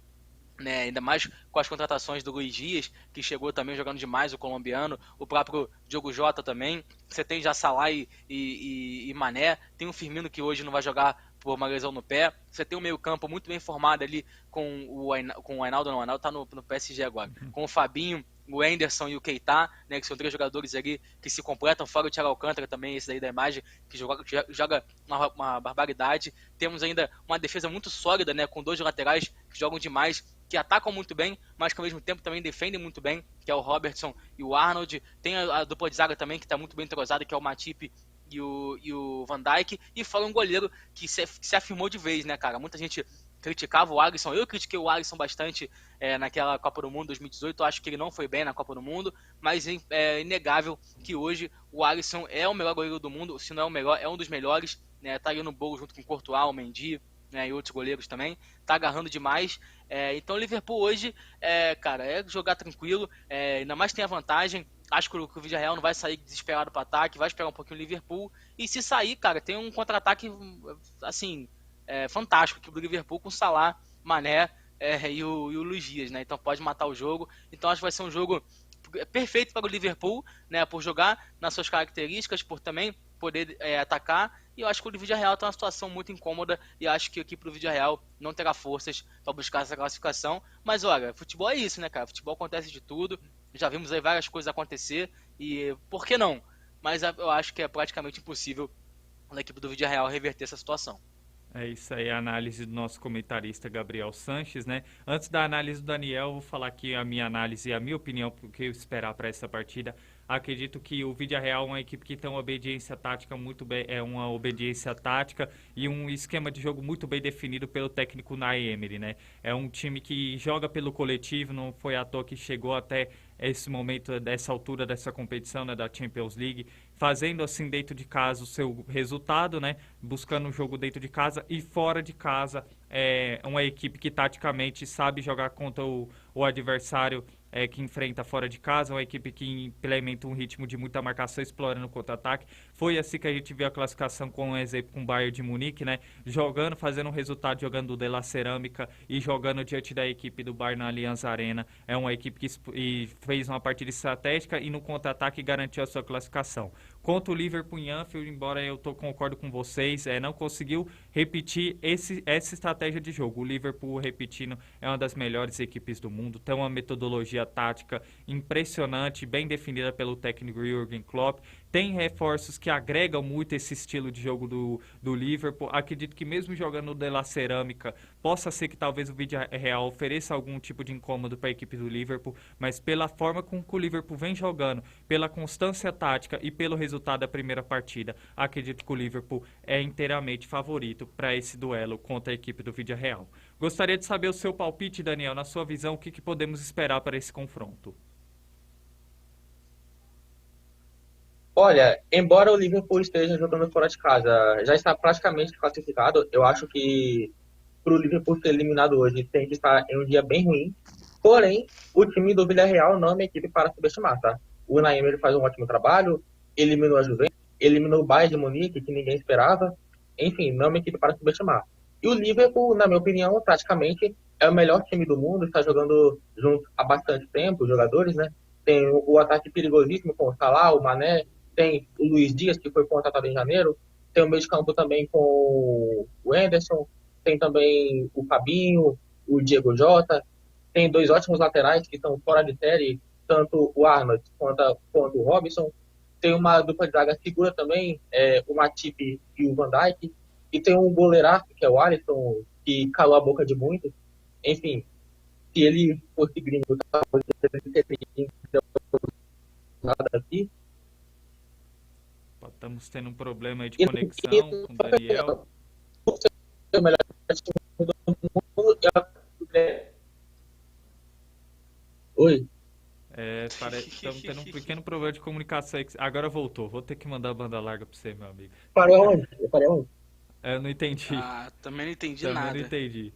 né? Ainda mais com as contratações do Luiz Dias, que chegou também jogando demais, o colombiano, o próprio Diogo Jota também. Você tem já Salah e Mané, tem o Firmino que hoje não vai jogar por uma lesão no pé. Você tem um meio campo muito bem formado ali com o Ainaldo, não, o Ainaldo tá no PSG agora, com o Fabinho o Henderson e o Keita, né, que são 3 jogadores ali que se completam, fora o Thiago Alcântara também, esse daí da imagem, que joga uma barbaridade. Temos ainda uma defesa muito sólida, né, com 2 laterais que jogam demais, que atacam muito bem, mas que ao mesmo tempo também defendem muito bem, que é o Robertson e o Arnold. Tem a dupla de zaga também, que está muito bem entrosada, que é o Matip e o Van Dijk. E fala um goleiro que se afirmou de vez, né, cara? Muita gente criticava o Alisson, eu critiquei o Alisson bastante naquela Copa do Mundo 2018, eu acho que ele não foi bem na Copa do Mundo, mas é inegável que hoje o Alisson é o melhor goleiro do mundo, se não é o melhor, é um dos melhores, né, tá ali no bolo junto com o Courtois, o Mendy, né, e outros goleiros também, tá agarrando demais. Então o Liverpool hoje, cara, é jogar tranquilo, ainda mais tem a vantagem. Acho que o Villarreal não vai sair desesperado para ataque, vai esperar um pouquinho o Liverpool, e se sair, cara, tem um contra-ataque assim, fantástico aqui do Liverpool com o Salah, Mané e o Luis Dias, né? Então pode matar o jogo. Então acho que vai ser um jogo perfeito para o Liverpool, né? Por jogar nas suas características, por também poder atacar. E eu acho que o Villarreal está numa situação muito incômoda e acho que a equipe do Villarreal não terá forças para buscar essa classificação. Mas olha, futebol é isso, né, cara? Futebol acontece de tudo. Já vimos aí várias coisas acontecer e por que não? Mas eu acho que é praticamente impossível a equipe do Villarreal reverter essa situação. É isso aí, a análise do nosso comentarista Gabriel Sanches, né? Antes da análise do Daniel, vou falar aqui a minha análise e a minha opinião, porque eu esperar para essa partida. Acredito que o Villarreal é uma equipe que tem uma obediência tática muito bem, uma obediência tática e um esquema de jogo muito bem definido pelo técnico Unai Emery, né? É um time que joga pelo coletivo, não foi à toa que chegou até esse momento, dessa altura dessa competição, né, da Champions League, fazendo assim dentro de casa o seu resultado, né, buscando o jogo dentro de casa e fora de casa. É uma equipe que taticamente sabe jogar contra o adversário que enfrenta fora de casa, uma equipe que implementa um ritmo de muita marcação, explorando o contra-ataque. Foi assim que a gente viu a classificação com o exemplo com o Bayern de Munique, né? Jogando, fazendo um resultado, jogando o De La Cerâmica e jogando diante da equipe do Bayern na Allianz Arena. É uma equipe que fez uma partida estratégica e no contra-ataque garantiu a sua classificação. Contra o Liverpool em Anfield, embora eu concordo com vocês, não conseguiu repetir essa estratégia de jogo. O Liverpool, repetindo, é uma das melhores equipes do mundo, tem uma metodologia tática impressionante, bem definida pelo técnico Jürgen Klopp. Tem reforços que agregam muito esse estilo de jogo do Liverpool. Acredito que mesmo jogando o De La Cerâmica, possa ser que talvez o Villarreal ofereça algum tipo de incômodo para a equipe do Liverpool, mas pela forma com que o Liverpool vem jogando, pela constância tática e pelo resultado da primeira partida, acredito que o Liverpool é inteiramente favorito para esse duelo contra a equipe do Villarreal. Gostaria de saber o seu palpite, Daniel, na sua visão, o que podemos esperar para esse confronto? Olha, embora o Liverpool esteja jogando fora de casa, já está praticamente classificado. Eu acho que para o Liverpool ser eliminado hoje tem que estar em um dia bem ruim. Porém, o time do Villarreal não é uma equipe para subestimar, tá? O Unai Emery faz um ótimo trabalho, eliminou a Juventus, eliminou o Bayern de Munique, que ninguém esperava. Enfim, não é uma equipe para subestimar. E o Liverpool, na minha opinião, praticamente é o melhor time do mundo, está jogando junto há bastante tempo, os jogadores, né? Tem o ataque perigosíssimo com o Salah, o Mané, tem o Luis Dias, que foi contratado em janeiro, tem o meio de campo também com o Henderson, tem também o Fabinho, o Diego Jota, tem 2 ótimos laterais que estão fora de série, tanto o Arnold quanto o Robinson, tem uma dupla de zaga segura também, o Matip e o Van Dijk, e tem um goleiraço, que é o Alisson, que calou a boca de muitos. Enfim, se ele fosse gringo, talvez ele nada aqui. Estamos tendo um problema aí de conexão com o Daniel. O melhor time do mundo Oi. Estamos tendo um pequeno problema de comunicação aí. Agora voltou. Vou ter que mandar a banda larga para você, meu amigo. Parou onde? Eu parei onde? Eu não entendi. Também não entendi também nada. Não entendi.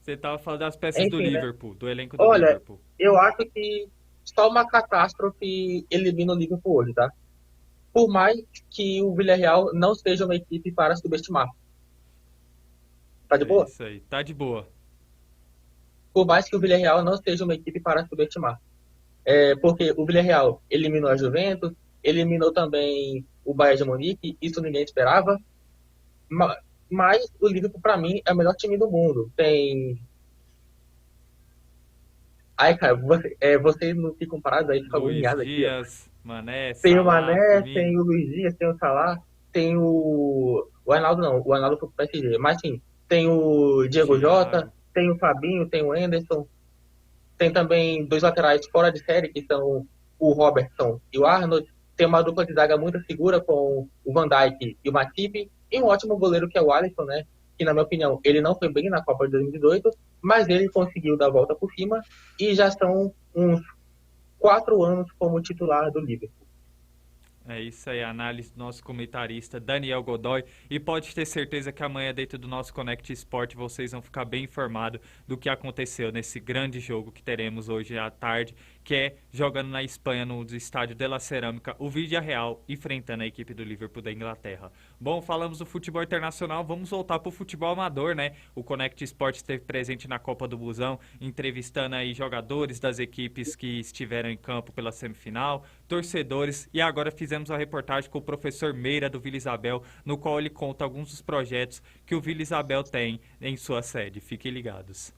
Você estava falando das peças do Liverpool, do elenco do Olha, Liverpool. Eu acho que só uma catástrofe elimina o Liverpool hoje, tá? Por mais que o Villarreal não seja uma equipe para subestimar. Tá de boa? Isso aí, tá de boa. Por mais que o Villarreal não seja uma equipe para subestimar. Porque o Villarreal eliminou a Juventus, eliminou também o Bayern de Munique, isso ninguém esperava. Mas o Liverpool, para mim, é o melhor time do mundo. Tem Aí, cara, vocês não ficam parados aí, ficam Luiz agoniados aqui, ó. Dias, Mané, Tem o Salah, Mané, Firmino. tem o Luiz Dias, tem o Salah, tem o Arnaldo não, o Arnaldo foi pro PSG, mas sim, tem o Diego Thiago. Jota, tem o Fabinho, tem o Henderson, tem também dois laterais fora de série, que são o Robertson e o Arnold, tem uma dupla de zaga muito segura com o Van Dijk e o Matip, e um ótimo goleiro que é o Alisson, né, que na minha opinião, ele não foi bem na Copa de 2018, mas ele conseguiu dar a volta por cima, e já são uns 4 anos como titular do Liverpool. É isso aí, a análise do nosso comentarista Daniel Godoy. E pode ter certeza que amanhã, dentro do nosso Connect Sport, vocês vão ficar bem informados do que aconteceu nesse grande jogo que teremos hoje à tarde, que é jogando na Espanha, no estádio de La Cerâmica, o Villarreal enfrentando a equipe do Liverpool da Inglaterra. Bom, falamos do futebol internacional, vamos voltar para o futebol amador, né? O Connect Sport esteve presente na Copa do Busão, entrevistando aí jogadores das equipes que estiveram em campo pela semifinal, torcedores, e agora fizemos a reportagem com o professor Meira do Vila Isabel, no qual ele conta alguns dos projetos que o Vila Isabel tem em sua sede. Fiquem ligados.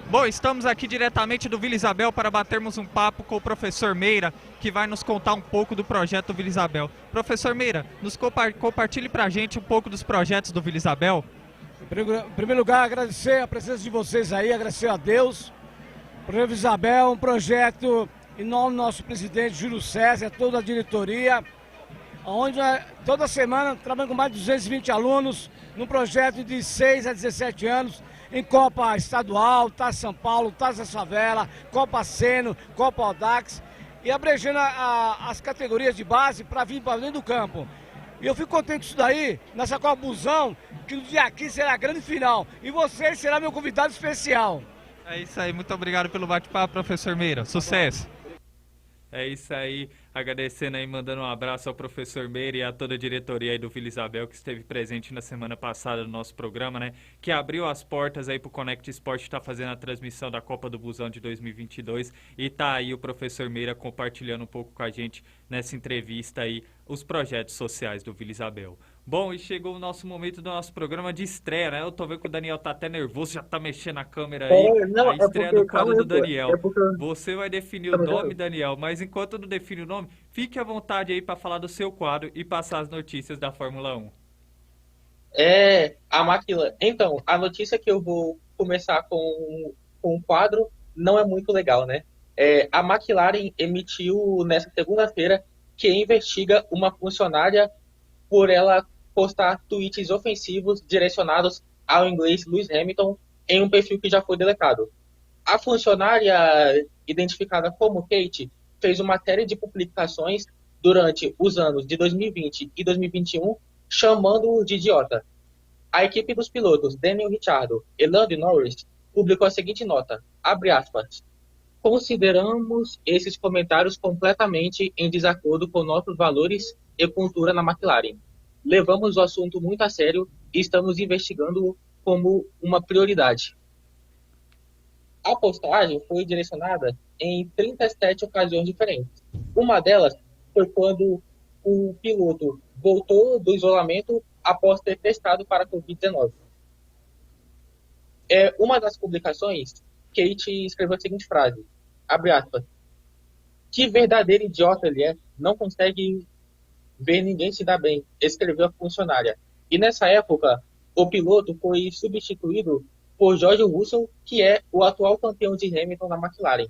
Bom, estamos aqui diretamente do Vila Isabel para batermos um papo com o professor Meira, que vai nos contar um pouco do projeto do Vila Isabel. Professor Meira, nos compartilhe para a gente um pouco dos projetos do Vila Isabel. Em primeiro lugar, agradecer a presença de vocês aí, agradecer a Deus. O projeto Vila Isabel é um projeto em nome do nosso presidente Júlio César, toda a diretoria, onde toda semana trabalhamos com mais de 220 alunos, num projeto de 6 a 17 anos, em Copa Estadual, Taça São Paulo, Taça Favela, Copa Seno, Copa Audax, e abrangendo as categorias de base para vir para dentro do campo. E eu fico contente com isso daí, nessa Copa Busão, que no dia 15 será a grande final, e você será meu convidado especial. É isso aí, muito obrigado pelo bate-papo, professor Meira. Sucesso! É isso aí, agradecendo aí, mandando um abraço ao professor Meira e a toda a diretoria aí do Vila Isabel, que esteve presente na semana passada no nosso programa, né? Que abriu as portas aí pro Connect Sport, tá fazendo a transmissão da Copa do Busão de 2022, e tá aí o professor Meira compartilhando um pouco com a gente nessa entrevista aí os projetos sociais do Vila Isabel. Bom, e chegou o nosso momento do nosso programa de estreia, né? Eu tô vendo que o Daniel tá até nervoso, já tá mexendo a câmera aí. Não, A estreia do quadro do Daniel. porque... Você vai definir o nome, Daniel, mas enquanto não define o nome, fique à vontade aí para falar do seu quadro e passar as notícias da Fórmula 1. A McLaren. Então, a notícia que eu vou começar com o quadro não é muito legal, né? A McLaren emitiu nessa segunda-feira que investiga uma funcionária por ela postar tweets ofensivos direcionados ao inglês Lewis Hamilton em um perfil que já foi deletado. A funcionária, identificada como Kate, fez uma série de publicações durante os anos de 2020 e 2021, chamando-o de idiota. A equipe dos pilotos Daniel Ricciardo e Lando Norris publicou a seguinte nota, abre aspas, consideramos esses comentários completamente em desacordo com nossos valores e cultura na McLaren. Levamos o assunto muito a sério e estamos investigando como uma prioridade. A postagem foi direcionada em 37 ocasiões diferentes. Uma delas foi quando o piloto voltou do isolamento após ter testado para a Covid-19. Uma das publicações, Kate escreveu a seguinte frase, abre aspas, que verdadeiro idiota ele é, não consegue ver ninguém se dar bem, escreveu a funcionária. E nessa época, o piloto foi substituído por George Russell, que é o atual campeão de Hamilton na McLaren.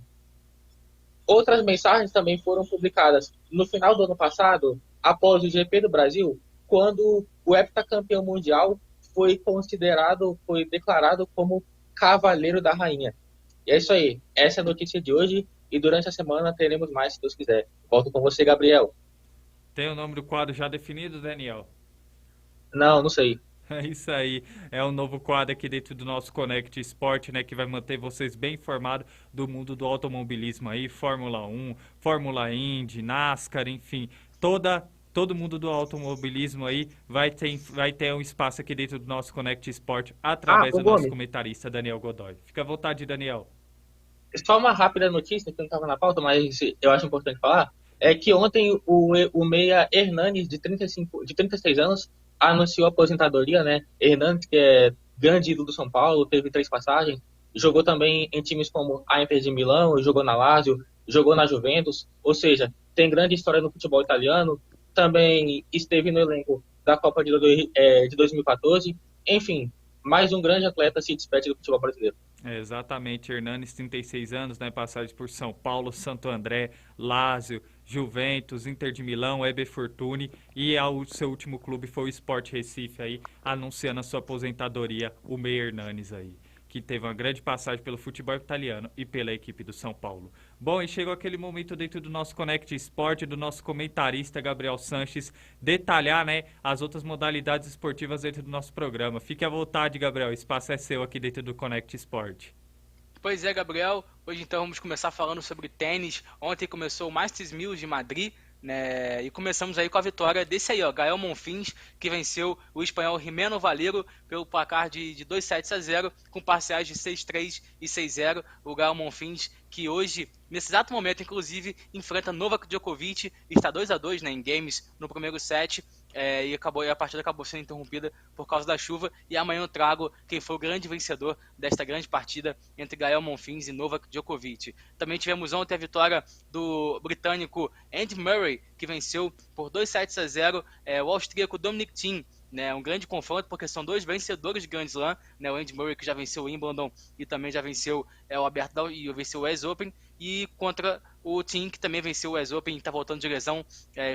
Outras mensagens também foram publicadas no final do ano passado, após o GP do Brasil, quando o heptacampeão mundial foi declarado como Cavaleiro da Rainha. E é isso aí, essa é a notícia de hoje, e durante a semana teremos mais, se Deus quiser. Volto com você, Gabriel. Tem o nome do quadro já definido, Daniel? Não sei. É isso aí, é um novo quadro aqui dentro do nosso Connect Sport, né, que vai manter vocês bem informados do mundo do automobilismo aí, Fórmula 1, Fórmula Indy, NASCAR, enfim, todo mundo do automobilismo aí vai ter um espaço aqui dentro do nosso Connect Sport através do nosso comentarista Daniel Godoy. Fica à vontade, Daniel. Só uma rápida notícia que não estava na pauta, mas eu acho importante falar, é que ontem o meia Hernanes, de 36 anos, anunciou a aposentadoria, né? Hernanes, que é grande ídolo do São Paulo, teve 3 passagens, jogou também em times como a Inter de Milão, jogou na Lazio, jogou na Juventus, ou seja, tem grande história no futebol italiano, também esteve no elenco da Copa de 2014, enfim, mais um grande atleta se despede do futebol brasileiro. Exatamente, Hernanes, 36 anos, né, passagem por São Paulo, Santo André, Lazio, Juventus, Inter de Milão, EB Fortune e o seu último clube foi o Sport Recife aí, anunciando a sua aposentadoria, o meia Hernanes aí, que teve uma grande passagem pelo futebol italiano e pela equipe do São Paulo. Bom, e chegou aquele momento dentro do nosso Connect Sport, do nosso comentarista Gabriel Sanches, detalhar, né, as outras modalidades esportivas dentro do nosso programa. Fique à vontade, Gabriel, o espaço é seu aqui dentro do Connect Sport. Pois é, Gabriel. Hoje então vamos começar falando sobre tênis. Ontem começou o Masters 1000 de Madrid, né? E começamos aí com a vitória desse aí, ó, Gael Monfils, que venceu o espanhol Jimeno Valero pelo placar de 2 sets a 0, com parciais de 6-3 e 6-0. O Gael Monfils, que hoje, nesse exato momento, inclusive, enfrenta Novak Djokovic, está 2-2, né, em games no primeiro set. E a partida acabou sendo interrompida por causa da chuva. E amanhã eu trago quem foi o grande vencedor desta grande partida entre Gael Monfils e Novak Djokovic. Também tivemos ontem a vitória do britânico Andy Murray, que venceu por 2 sets a 0 o austríaco Dominic Thiem. Né, um grande confronto, porque são dois vencedores de Grand Slam, né, o Andy Murray, que já venceu o Wimbledon e também já venceu o Aberto e venceu o US Open, e contra o Thiem, que também venceu o US Open e está voltando de lesão.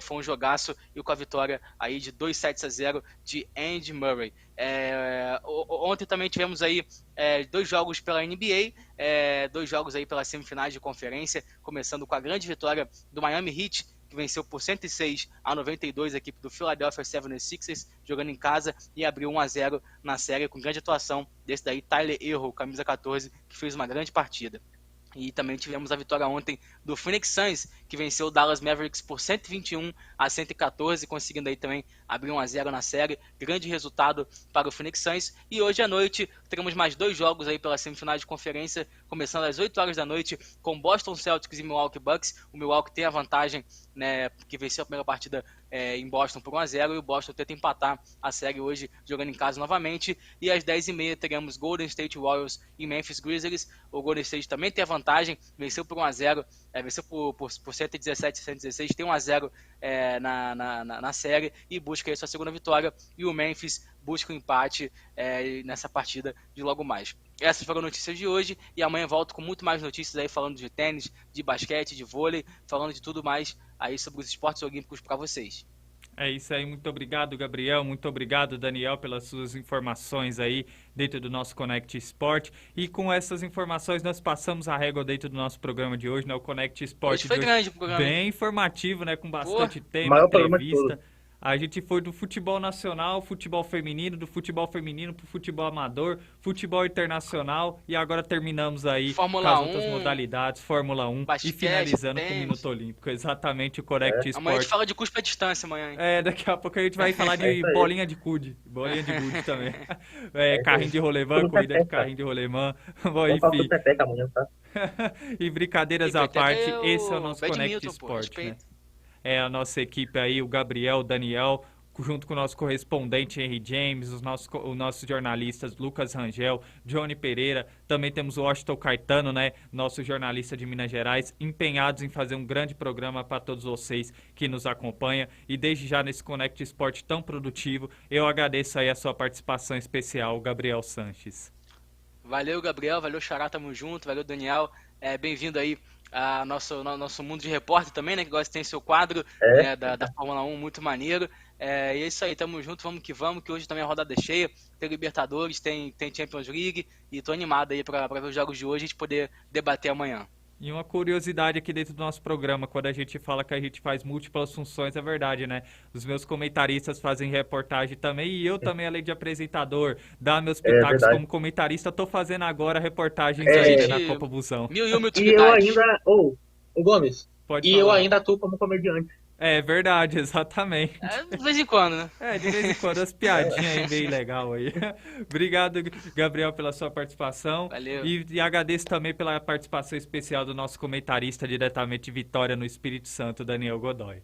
Foi um jogaço, e com a vitória aí de 2 sets a 0 de Andy Murray. Ontem também tivemos aí 2 jogos pela NBA, 2 jogos aí pelas semifinais de conferência, começando com a grande vitória do Miami Heat, que venceu por 106-92 a equipe do Philadelphia 76ers, jogando em casa, e abriu 1-0 na série, com grande atuação desse daí, Tyler Herro, camisa 14, que fez uma grande partida. E também tivemos a vitória ontem do Phoenix Suns, que venceu o Dallas Mavericks por 121-114, conseguindo aí também abrir 1-0 na série. Grande resultado para o Phoenix Suns. E hoje à noite teremos mais 2 jogos aí pela semifinal de conferência, começando às 8 horas da noite com Boston Celtics e Milwaukee Bucks. O Milwaukee tem a vantagem, né, que venceu a primeira partida em Boston por 1-0, e o Boston tenta empatar a série hoje, jogando em casa novamente. E às 10h30 teremos Golden State Warriors e Memphis Grizzlies. O Golden State também tem a vantagem, venceu por 1-0, venceu por 117-116, tem 1-0 na série, e busca aí sua segunda vitória, e o Memphis busca o empate nessa partida de logo mais. Essas foram as notícias de hoje, e amanhã volto com muito mais notícias aí, falando de tênis, de basquete, de vôlei, falando de tudo mais aí sobre os esportes olímpicos para vocês. É isso aí, muito obrigado, Gabriel, muito obrigado, Daniel, pelas suas informações aí dentro do nosso Connect Sport. E com essas informações nós passamos a régua dentro do nosso programa de hoje, né? O Connect Sport hoje foi grande o programa, bem informativo, né? Com bastante tema, maior entrevista. A gente foi do futebol nacional, futebol feminino, do futebol feminino pro futebol amador, futebol internacional, e agora terminamos aí Fórmula com as 1, outras modalidades, Fórmula 1, basquete, e finalizando tênis. com o Minuto Olímpico. Exatamente, o Connect Sport. Amanhã a gente fala de cuspe à distância amanhã, hein? Daqui a pouco a gente vai falar de bolinha de gude. Bolinha de gude também. Carrinho de rolemã, corrida de carrinho de rolemã. Bom, enfim. E brincadeiras à parte, esse é o nosso Connect Sport, né? É a nossa equipe aí, o Gabriel, o Daniel, junto com o nosso correspondente Henry James, os nossos jornalistas Lucas Rangel, Johnny Pereira, também temos o Washington Caetano, né, nosso jornalista de Minas Gerais, empenhados em fazer um grande programa para todos vocês que nos acompanham, e desde já nesse Connect Sport tão produtivo, eu agradeço aí a sua participação especial, Gabriel Sanches. Valeu, Gabriel, valeu, Xará, tamo junto, valeu, Daniel, bem-vindo aí a nosso mundo de repórter também, né, que gosta de ter seu quadro né, da Fórmula 1, muito maneiro. E é isso aí, tamo junto, vamos, que hoje também a rodada é cheia, tem Libertadores, tem Champions League, e tô animado aí pra ver os jogos de hoje e a gente poder debater amanhã. E uma curiosidade aqui dentro do nosso programa, quando a gente fala que a gente faz múltiplas funções, é verdade, né? Os meus comentaristas fazem reportagem também, e eu também, além de apresentador, dar meus pitacos como comentarista, tô fazendo agora reportagens aí na Copa Busão. Mil e uma utilidades. E eu ainda... o Gomes, pode falar. Eu ainda atuo como comediante. É verdade, exatamente. De vez em quando, né? De vez em quando, as piadinhas aí bem legal aí. Obrigado, Gabriel, pela sua participação. Valeu. E agradeço também pela participação especial do nosso comentarista diretamente de Vitória, no Espírito Santo, Daniel Godoy.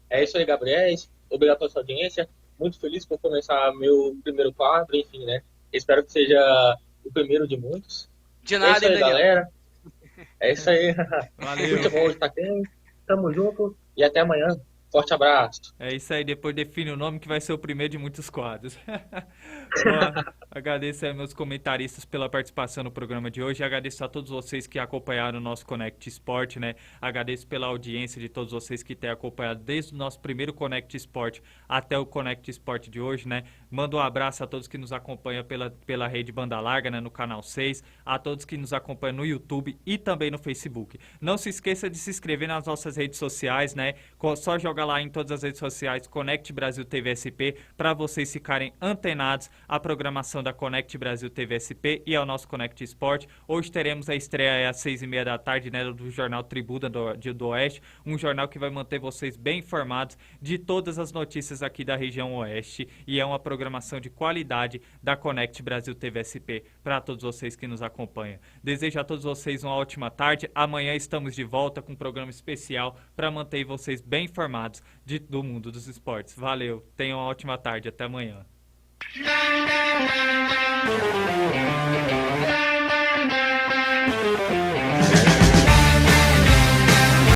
É isso aí, Gabriel. Obrigado pela sua audiência. Muito feliz por começar meu primeiro quadro, enfim, né? Espero que seja o primeiro de muitos. De É nada, isso aí, hein, Daniel? galera. É isso aí. Valeu. Futebol hoje tá quente. Tamo junto e até amanhã. Forte abraço. É isso aí, depois define o nome que vai ser o primeiro de muitos quadros. Bom, agradeço aí meus comentaristas pela participação no programa de hoje. Agradeço a todos vocês que acompanharam o nosso Connect Sport, né? Agradeço pela audiência de todos vocês que têm acompanhado desde o nosso primeiro Connect Sport até o Connect Sport de hoje, né? Mando um abraço a todos que nos acompanham pela rede Banda Larga, né? No canal 6, a todos que nos acompanham no YouTube e também no Facebook. Não se esqueça de se inscrever nas nossas redes sociais, né? Só joga lá em todas as redes sociais Connect Brasil TV SP para vocês ficarem antenados à programação da Connect Brasil TV SP e ao nosso Connect Sport. Hoje teremos a estreia às 6h30 da tarde, né, do Jornal Tribuna do Oeste, um jornal que vai manter vocês bem informados de todas as notícias aqui da região Oeste, e é uma programação de qualidade da Connect Brasil TV SP para todos vocês que nos acompanham. Desejo a todos vocês uma ótima tarde. Amanhã estamos de volta com um programa especial para manter vocês bem informados do mundo dos esportes. Valeu, tenham uma ótima tarde, até amanhã.